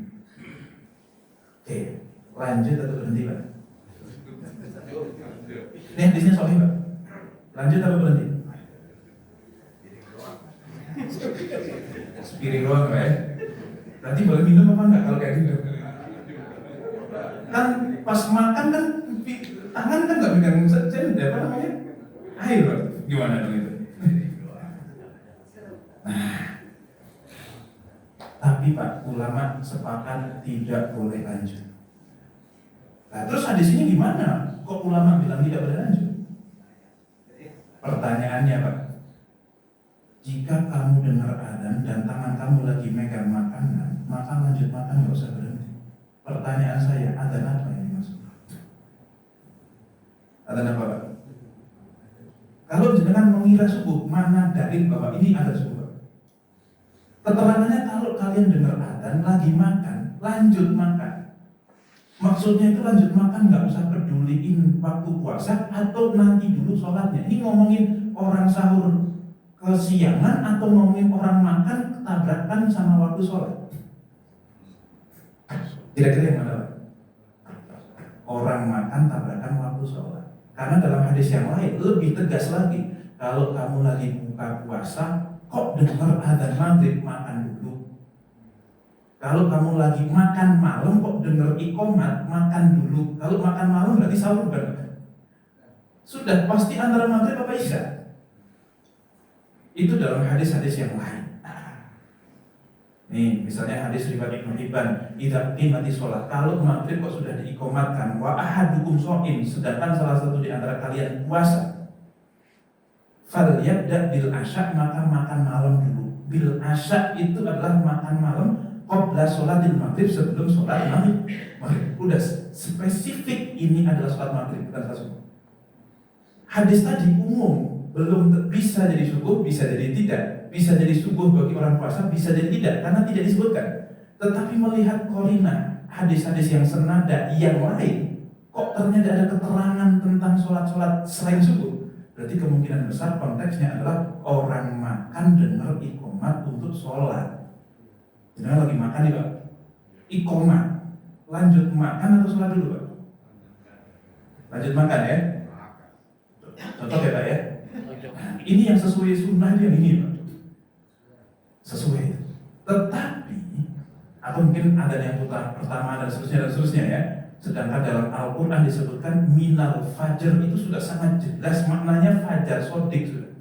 [SPEAKER 1] Oke, lanjut atau berhenti Pak? Ini hadisnya sahih Pak. Lanjut atau berhenti? Piring doang Pak ya? Berarti boleh minum apa enggak kalau kayak gitu? Kan pas makan kan tangan kan nggak pegang apa namanya? Air Pak. Gimana dong itu? Nah, tapi Pak, ulama sepakat tidak boleh lanjut. Nah, terus hadis ini gimana? Kok ulama bilang tidak boleh lanjut? Pertanyaannya Pak, jika kamu dengar adzan dan tangan kamu lagi megang makanan, maka lanjut makan, nggak usah berhenti. Pertanyaan saya, adzan apa yang dimaksud? Adzan apa Pak? Kalau jenengan mengira subuh, mana dalil bahwa ini ada subuh? Keterangannya kalau kalian dengar adzan lagi makan, lanjut makan. Maksudnya itu lanjut makan, nggak usah peduliin waktu puasa atau nanti dulu sholatnya. Ini ngomongin orang sahur kesiangan atau ngomongin orang makan ketabrakan sama waktu sholat? Kira-kira yang mana? Orang makan tabrakan waktu sholat. Karena dalam hadis yang lain lebih tegas lagi, kalau kamu lagi buka puasa, kok dengar adzan maghrib, makan dulu. Kalau kamu lagi makan malam, kok dengar iqomat, makan dulu. Kalau makan malam berarti sahur kan? Sudah pasti antara maghrib apa isya. Itu dalam hadis-hadis yang lain. Nih, misalnya hadis riwayat Ibnu Hibban, idza qimati sholat, kalau maghrib kok sudah diikomatkan, wa ahadukum sha'im, sedangkan salah satu di antara kalian puasa, fal yabda bil asya, maka makan malam dulu. Bil asya itu adalah makan malam qabla sholatil maghrib, sebelum sholat maghrib. Udah spesifik ini adalah sholat maghrib, bukan sholat subuh. Hadis tadi umum, belum bisa jadi subuh, bisa jadi tidak. Bisa jadi subuh bagi orang puasa, bisa jadi tidak, karena tidak disebutkan. Tetapi melihat korina, hadis-hadis yang senada yang lain, kok ternyata ada keterangan tentang sholat-sholat selain subuh. Berarti kemungkinan besar konteksnya adalah orang makan dengar iqomat untuk sholat. Jadi lagi makan nih Pak, iqomat, lanjut makan atau sholat dulu Pak? Lanjut makan ya. Contoh ya Pak ya. Ini yang sesuai sunnah yang ini Pak. Sesuai. Tetapi atau mungkin ada yang pertama dan seterusnya ya. Sedangkan dalam Al-Quran disebutkan minal fajar, itu sudah sangat jelas maknanya fajar sodik sudah.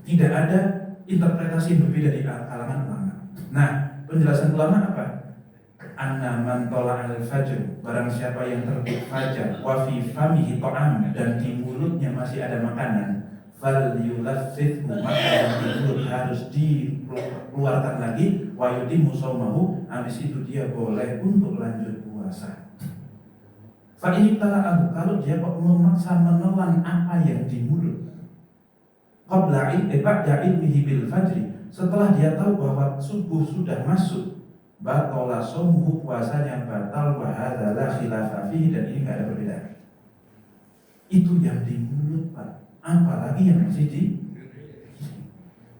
[SPEAKER 1] Tidak ada interpretasi yang berbeda di kalangan ulama. Nah, penjelasan ulama apa? Anna man tola al-fajr, barang siapa yang terbit fajar, wa fi famihi ta'am, dan di mulutnya masih ada makanan, fal yulaffithu, maka yang di mulut harus dikeluarkan lagi, wa yutimmu shaumahu, habis itu dia boleh untuk lanjut puasa. Fa in tala'ahu, kalau dia kok memaksa menelan apa yang di mulut, qabla ba'da ilmihi bil fajri, setelah dia tahu bahwa subuh sudah masuk, batola shaumuhu, puasanya batal, wa hadza la khilafa fihi, dan ini enggak ada perbedaan. Itu yang di mulut Pak, apalagi yang masih di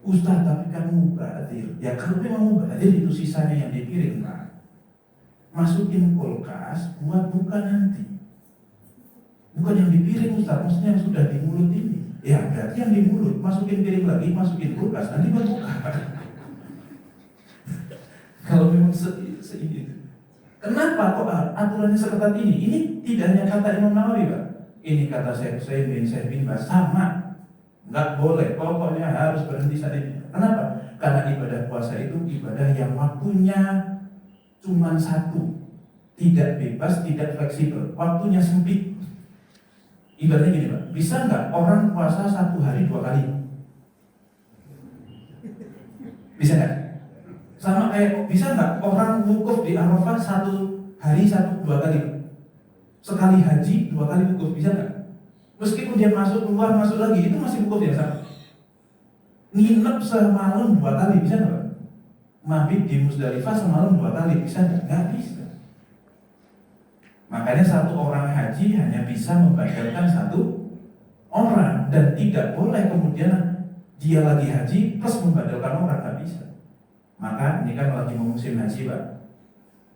[SPEAKER 1] Ustaz, tapi kan mubazir. Ya kalau memang mubazir itu sisanya yang dipiring Pak, masukin kulkas buat buka nanti. Bukan yang dipiring Ustaz, maksudnya yang sudah di mulut ini. Ya berarti yang di mulut, masukin piring lagi, masukin kulkas, nanti buat buka. Kalau memang ini, kenapa kok aturannya seketat ini? Ini tidak hanya kata Imam Nawawi Pak, ini kata Syekh bin Baz, sama. Nggak boleh, pokoknya harus berhenti saat ini. Kenapa? Karena ibadah puasa itu ibadah yang waktunya cuma satu, tidak bebas, tidak fleksibel, waktunya sempit. Ibaratnya gini Pak, bisa nggak orang puasa 1 hari 2 kali? Bisa nggak? Sama kayak bisa nggak orang wukuf di Arafah 1 hari 1-2 kali? Sekali haji 2 kali wukuf, bisa nggak? Meskipun dia masuk keluar masuk lagi, itu masih wukuf ya sama. Nginep semalam 2 kali, bisa nggak? Mabit di Musdalifah semalam 2 kali, bisa nggak? Nggak bisa. Makanya 1 orang haji hanya bisa membatalkan 1 orang, dan tidak boleh kemudian dia lagi haji plus membatalkan orang, nggak bisa. Maka ini kan lagi mau musim haji Pak,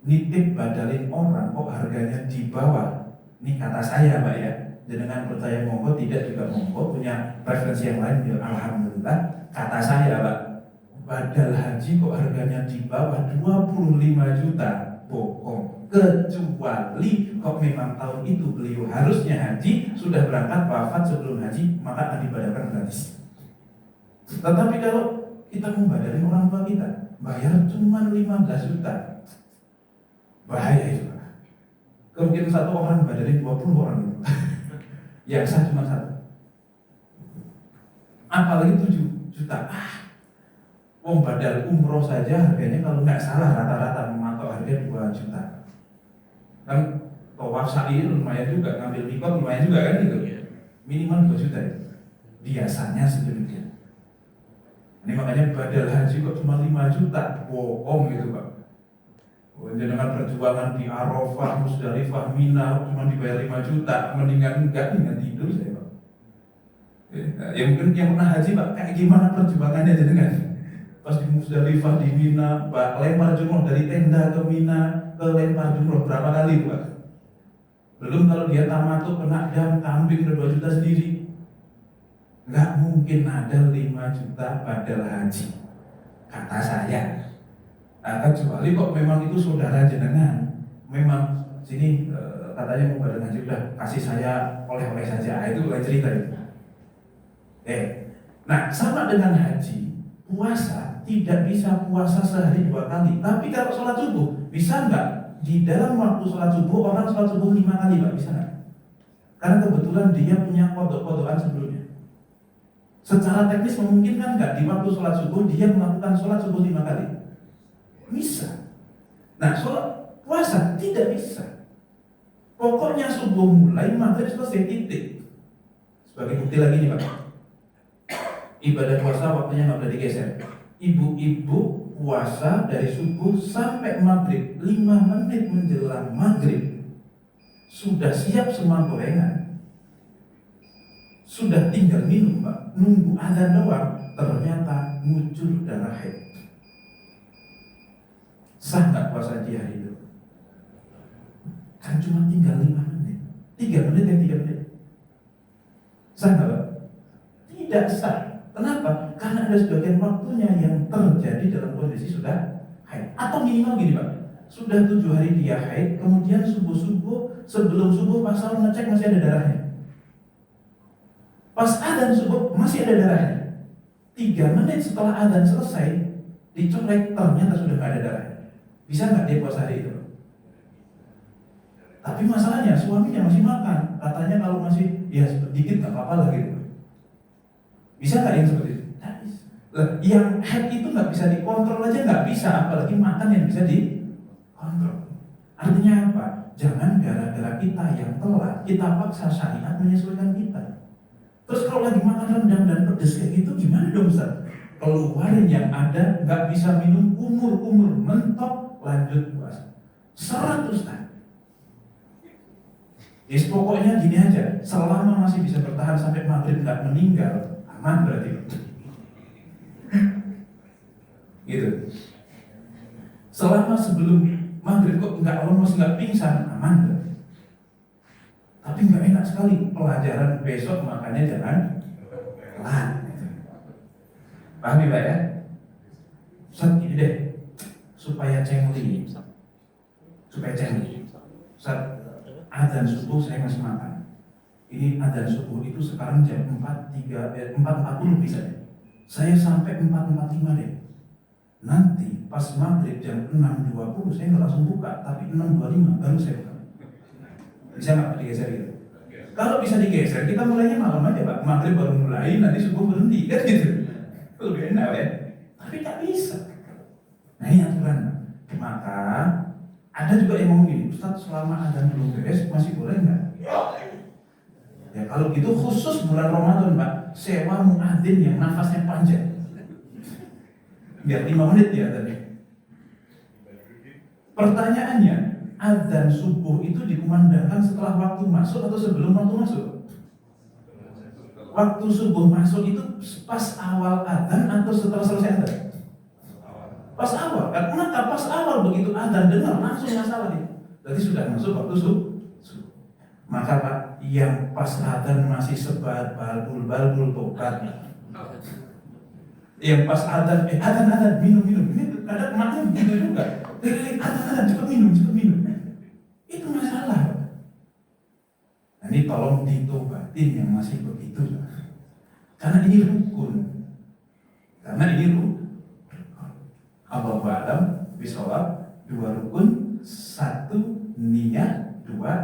[SPEAKER 1] nitip badalin orang kok harganya di bawah. Ini kata saya Pak ya, dengan percaya monggo, tidak juga monggo, punya preferensi yang lain ya alhamdulillah. Kata saya Pak, badal haji kok harganya di bawah 25 juta, bohong. Kecuali kok memang tahun itu beliau harusnya haji, sudah berangkat wafat sebelum haji, maka akan dibadalkan gratis. Tetapi kalau kita membadalin orang tua kita, bayar cuma 15 juta, bahaya itu Pak. Kemungkinan 1 orang badalin 20 orang itu. Yang sah cuma 1. Apalagi 7 juta. Wong badal umroh saja harganya kalau nggak salah rata-rata mematok harga 2 juta. Kan tawaf sa'i lumayan juga, ngambil mikot lumayan juga kan gitu. Minimal 2 juta itu. Biasanya sedemikian. Ini makanya badal haji kok cuma 5 juta, bohong gitu Pak. Dengan perjuangan di Arafah, Musdalifah, Mina cuma dibayar 5 juta, mendingan enggak, dengan tidur saya Pak. Ya mungkin yang pernah haji Pak, kayak gimana perjuangannya dengan pas di Musdalifah, di Mina, Pak, lempar jumroh dari tenda ke Mina, ke lempar jumroh berapa kali Pak? Belum kalau dia tamattu kena jam kambing udah 2 juta sendiri. Nggak mungkin ada 5 juta badal haji, kata saya. Nah, kecuali kok memang itu saudara jenengan, memang sini katanya mau badal haji, udah kasih saya oleh-oleh saja, itu lain cerita itu. Nah, sama dengan haji, puasa tidak bisa puasa sehari 2 kali. Tapi kalau sholat subuh, bisa nggak di dalam waktu sholat subuh orang sholat subuh 5 kali, Pak? Bisa nggak? Karena kebetulan dia punya kodok-kodokan sebelumnya. Secara teknis memungkinkan nggak di waktu sholat subuh dia melakukan sholat subuh 5 kali? Bisa. Nah, sholat puasa tidak bisa. Pokoknya subuh mulai, maghrib selesai, titik. Sebagai bukti lagi nih Pak, ibadah puasa waktunya nggak boleh digeser. Ibu-ibu puasa dari subuh sampai maghrib, 5 menit menjelang maghrib sudah siap semua gorengan, sudah tinggal minum Pak, nunggu azan doang, ternyata muncul darah haid. Sah nggak puasa di hari itu? Kan cuma tinggal 5 menit, 3 menit dan 3 menit. Sah nggak Pak? Tidak sah. Kenapa? Karena ada sebagian waktunya yang terjadi dalam kondisi sudah haid. Atau minimal gini Pak, sudah 7 hari dia haid, kemudian subuh-subuh, sebelum subuh pas sahur ngecek masih ada darahnya. Pas adzan subuh masih ada darahnya. 3 menit setelah adzan selesai, dicolek ternyata sudah nggak ada darahnya. Bisa nggak dia puasa hari itu? Tapi masalahnya suaminya masih makan. Katanya kalau masih ya sedikit nggak apa-apa lah gitu. Bisa nggak yang seperti itu? Nggak bisa. Yang haid itu nggak bisa dikontrol aja nggak bisa, apalagi makan yang bisa dikontrol. Artinya apa? Jangan gara-gara kita yang telat, kita paksa syariat menyesuaikan kita. Terus kalau lagi makan rendang dan pedes kayak gitu, gimana dong Ustaz? Keluarin yang ada, nggak bisa minum umur mentok, lanjut puasa 100 tahun. Yes, pokoknya gini aja, selama masih bisa bertahan sampai maghrib nggak meninggal, aman berarti. Gitu. Selama sebelum maghrib kok nggak lemes, nggak pingsan, aman berarti. Tapi nggak enak sekali pelajaran besok, makanya jangan telat. Paham Pak ya? Ustaz gini deh, supaya cengli. Ustaz, adzan subuh saya masih makan. Ini adzan subuh itu sekarang jam 4.40 bisa deh. Saya sampai 4.45 deh. Nanti pas maghrib jam 6.20 saya nggak langsung buka, tapi 6.25 baru saya buka. Bisa nggak digeser gitu? Kalau bisa digeser, kita mulainya malam aja Pak. Maghrib baru mulai, nanti subuh berhenti kan gitu. Lebih enak ya. Tapi nggak bisa. Nah ini aturan. Maka ada juga yang ngomong gini, Ustaz selama adzan belum beres masih boleh nggak? Ya kalau gitu khusus bulan Ramadan Pak, sewa muadzin yang nafasnya panjang. Biar 5 menit ya tadi. Pertanyaannya, adzan subuh itu dikumandangkan setelah waktu masuk atau sebelum waktu masuk? Waktu subuh masuk itu pas awal adzan atau setelah selesai adzan? Pas awal, karena pas awal begitu adzan dengar langsung masalah nih. Berarti sudah masuk waktu subuh. Maka Pak, yang pas adzan masih sebat balbul tokat. Yang pas adzan minum. Ini kadang maknya begitu juga. Adzan cepat minum. Itu masalah. Nah, ini tolong ditobatin yang masih begitu. Karena ini rukun. Allahu a'lam bishawab. 2 rukun, 1 niat, 2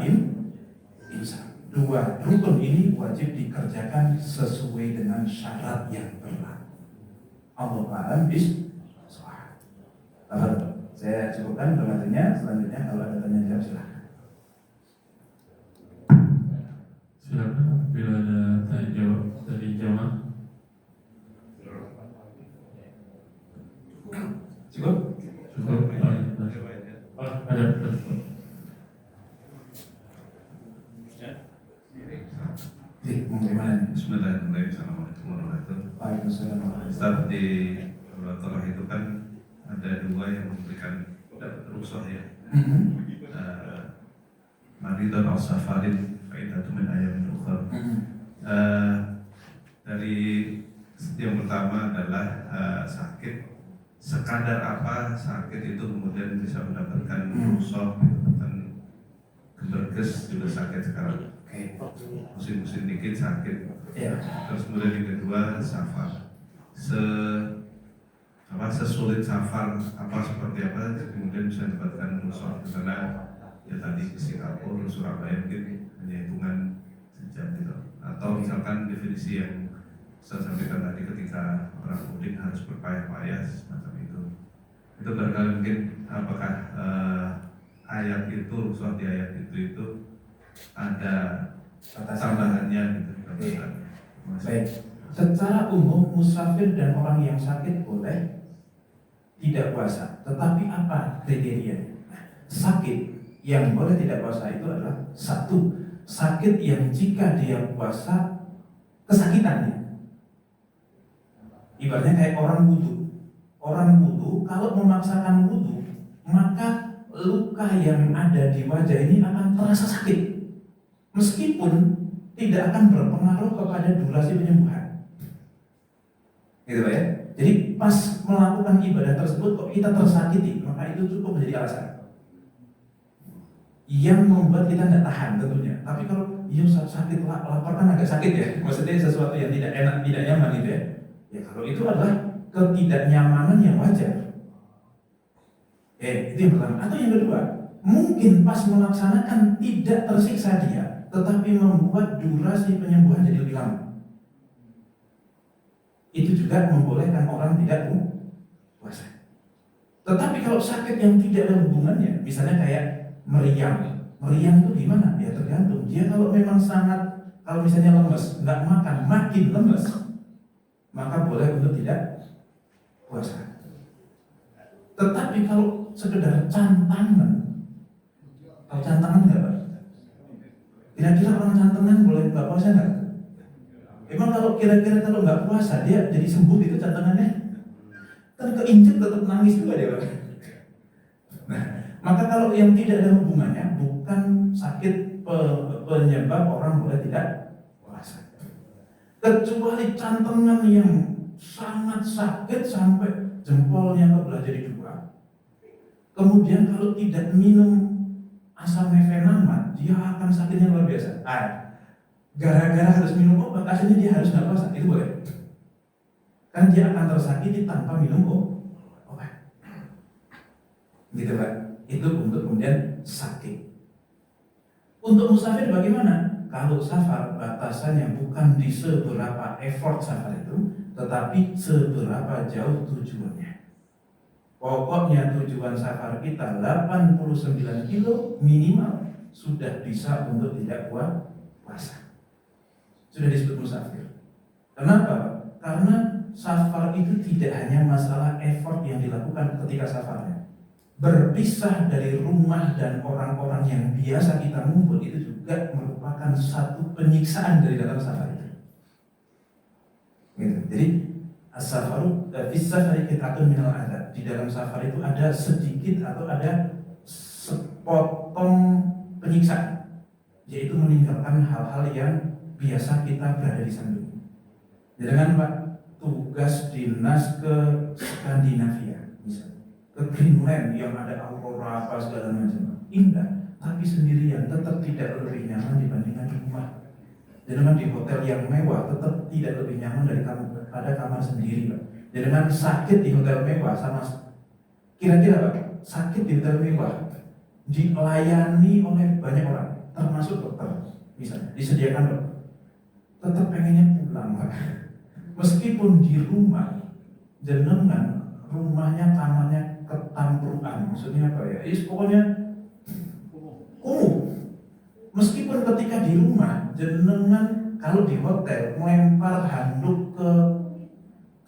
[SPEAKER 1] insan. 2 rukun ini wajib dikerjakan sesuai dengan syarat yang berlaku. Allahu a'lam bishawab. Saya cukupkan pertanyaannya. Selanjutnya kalau ada tanya jawab silakan.
[SPEAKER 2] Silakan bila ada tanya jawab dari jamaah.
[SPEAKER 1] Cukup?
[SPEAKER 2] Ada.
[SPEAKER 3] Bismillahirrahmanirrahim. Assalamualaikum warahmatullahi wabarakatuh.
[SPEAKER 1] Waalaikumsalam.
[SPEAKER 3] Ustaz, di Al-Baqarah itu kan ada 2 yang memberikan rukhsah ya. Maridun al-safarin fa'idatu min ayamin ukhra. Dari yang pertama adalah sakit. Sekadar apa sakit itu kemudian bisa mendapatkan rusok, mendapatkan gemberges juga sakit sekarang. Musim-musim dikit sakit. Terus kemudian yang kedua safar. Sesulit safar apa seperti apa kemudian bisa mendapatkan rusok, karena ya tadi Singapura, Surabaya mungkin hanya hitungan sejam gitu. Atau misalkan definisi yang saya sampaikan tadi, ketika orang mudik harus berpayah-payah semacam itu barangkali mungkin apakah ayat itu, rusuk di ayat itu ada tambahannya gitu.
[SPEAKER 1] Baik, secara umum musafir dan orang yang sakit boleh tidak puasa, tetapi apa kriterianya? Sakit yang boleh tidak puasa itu adalah satu, sakit yang jika dia puasa kesakitannya. Ibaratnya kayak orang wudhu. Orang wudhu kalau memaksakan wudhu, maka luka yang ada di wajah ini akan terasa sakit, meskipun tidak akan berpengaruh kepada durasi penyembuhan. Gitu Pak ya. Jadi pas melakukan ibadah tersebut kok kita tersakiti, maka itu cukup menjadi alasan yang membuat kita tidak tahan tentunya. Tapi kalau sakit lapar kan agak sakit ya, maksudnya sesuatu yang tidak enak, tidak nyaman gitu ya. Ya kalau itu adalah ketidaknyamanan yang wajar. Itu yang pertama. Atau yang kedua, mungkin pas melaksanakan tidak tersiksa dia, tetapi membuat durasi penyembuhan jadi lebih lama. Itu juga membolehkan orang tidak puasa. Tetapi kalau sakit yang tidak ada hubungannya, misalnya kayak meriang itu gimana? Ya tergantung. Dia kalau memang kalau misalnya lemes, nggak makan, makin lemes, maka boleh untuk tidak puasa. Tetapi kalau sekedar cantangan, tahu cantangan nggak Pak? Kira-kira orang cantangan boleh nggak puasa nggak? Emang kalau kira-kira kalau nggak puasa dia jadi sembuh gitu cantangannya? Kan keinjek tetap nangis juga dia Pak. Nah, maka kalau yang tidak ada hubungannya, bukan sakit penyebab orang boleh tidak puasa. Kecuali cantengan yang sangat sakit sampai jempolnya kebelah jadi dua. Kemudian kalau tidak minum asam mefenamat, dia akan sakitnya luar biasa. Gara-gara harus minum obat, akhirnya dia harus nggak puasa, itu boleh. Karena dia akan tersakiti tanpa minum obat. Gitu Pak. Itu untuk kemudian sakit. Untuk musafir bagaimana? Kalau safar batasannya bukan di seberapa effort safar itu, tetapi seberapa jauh tujuannya. Pokoknya tujuan safar kita 89 kilo minimal sudah bisa untuk tidak puasa. Sudah disebut musafir. Kenapa? Karena safar itu tidak hanya masalah effort yang dilakukan ketika safarnya. Berpisah dari rumah dan orang-orang yang biasa kita ngumpul itu juga merupakan satu penyiksaan dari dalam safar itu. Gitu. Jadi as-safaru bis-safari qit'atun minal adzab. Di dalam safar itu ada sedikit atau ada sepotong penyiksaan, yaitu meninggalkan hal-hal yang biasa kita berada di samping. Jangan Pak, tugas dinas ke Skandinavia misalnya, ke Greenland yang ada aurora apa segala macam, indah, tapi sendirian tetap tidak lebih nyaman dibandingkan di rumah. Jangan di hotel yang mewah tetap tidak lebih nyaman daripada kamar sendiri Pak. Jangan sakit di hotel mewah sama kira-kira Pak, sakit di hotel mewah dilayani oleh banyak orang, termasuk dokter misalnya, disediakan dokter, tetap pengennya pulang Pak. Meskipun di rumah jenengan rumahnya kamarnya ketamprukan, maksudnya apa ya? Pokoknya kumuh. Meskipun ketika di rumah jenengan kalau di hotel melempar handuk ke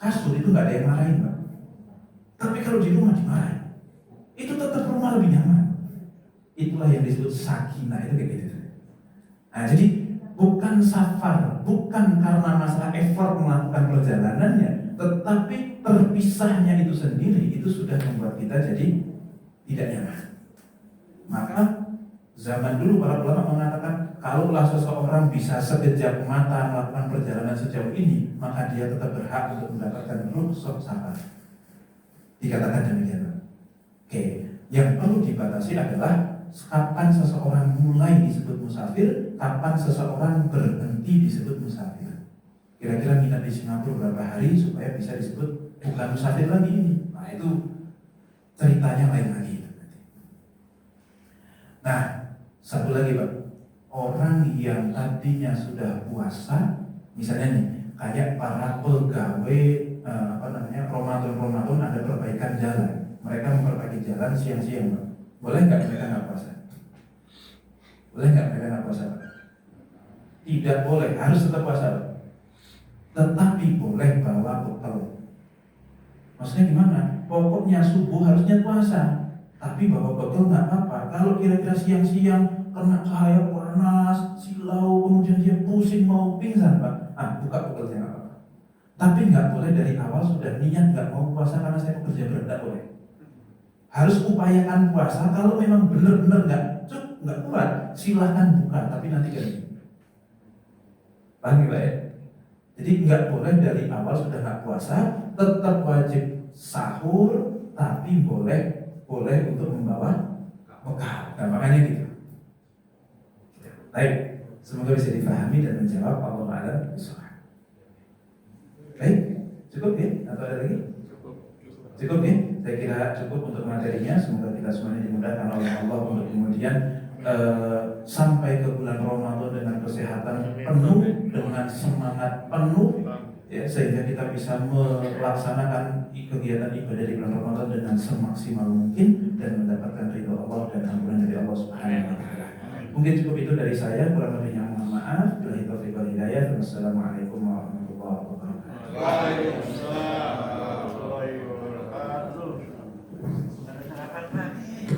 [SPEAKER 1] kasur itu nggak ada yang marahin Pak. Tapi kalau di rumah dimarahin. Itu tetap rumah lebih nyaman. Itulah yang disebut sakinah, itu kayak gitu. Nah, jadi bukan safar, bukan karena masalah effort melakukan perjalanannya, tetapi terpisahnya itu sendiri itu sudah membuat kita jadi tidak nyaman. Maka zaman dulu para ulama mengatakan kalaulah seseorang bisa sekejap mata melakukan perjalanan sejauh ini, maka dia tetap berhak untuk mendapatkan rukhsah safar. Dikatakan demikian. Oke, yang perlu dibatasi adalah kapan seseorang mulai disebut musafir, kapan seseorang berhenti disebut musafir. Kira-kira nginap di Singapura berapa hari supaya bisa disebut bukan musafir lagi ini? Nah itu ceritanya lain lagi. Nah, satu lagi Pak, orang yang tadinya sudah puasa, misalnya nih, kayak para pegawai Ramadan ada perbaikan jalan, mereka memperbaiki jalan siang-siang Pak. Boleh nggak mereka nggak puasa? Boleh nggak mereka nggak puasa Pak? Tidak boleh, harus tetap puasa Pak. Tetapi boleh bawa bekal. Maksudnya gimana? Pokoknya subuh harusnya puasa, tapi bawa bekal nggak apa-apa. Kalau kira-kira siang-siang kena cahaya panas, silau, kemudian dia pusing mau pingsan Pak, buka bekalnya nggak apa-apa. Tapi nggak boleh dari awal sudah niat nggak mau puasa karena saya bekerja berat, nggak boleh. Harus upayakan puasa. Kalau memang benar-benar nggak kuat, silahkan buka, tapi nanti ganti. Paham ya? Jadi nggak boleh dari awal sudah nggak puasa, tetap wajib sahur, tapi boleh untuk membawa bekal. Nah, makanya gitu. Baik, semoga bisa dipahami dan menjawab Allah a'lam bishawab. Baik, cukup ya? Atau ada lagi? Cukup ya? Saya kira cukup untuk materinya. Semoga kita semuanya dimudahkan oleh Allah untuk kemudian sampai ke bulan Ramadan dengan kesehatan penuh, dengan semangat penuh, ya, sehingga kita bisa melaksanakan kegiatan ibadah di bulan Ramadan dengan semaksimal mungkin dan mendapatkan ridho Allah dan ampunan dari Allah Subhanahu wa taala. Mungkin cukup itu dari saya, kurang lebihnya mohon maaf. Billahi taufiq wal hidayah. Wassalamualaikum warahmatullahi wabarakatuh.
[SPEAKER 4] Waalaikumsalam. Terima kasih.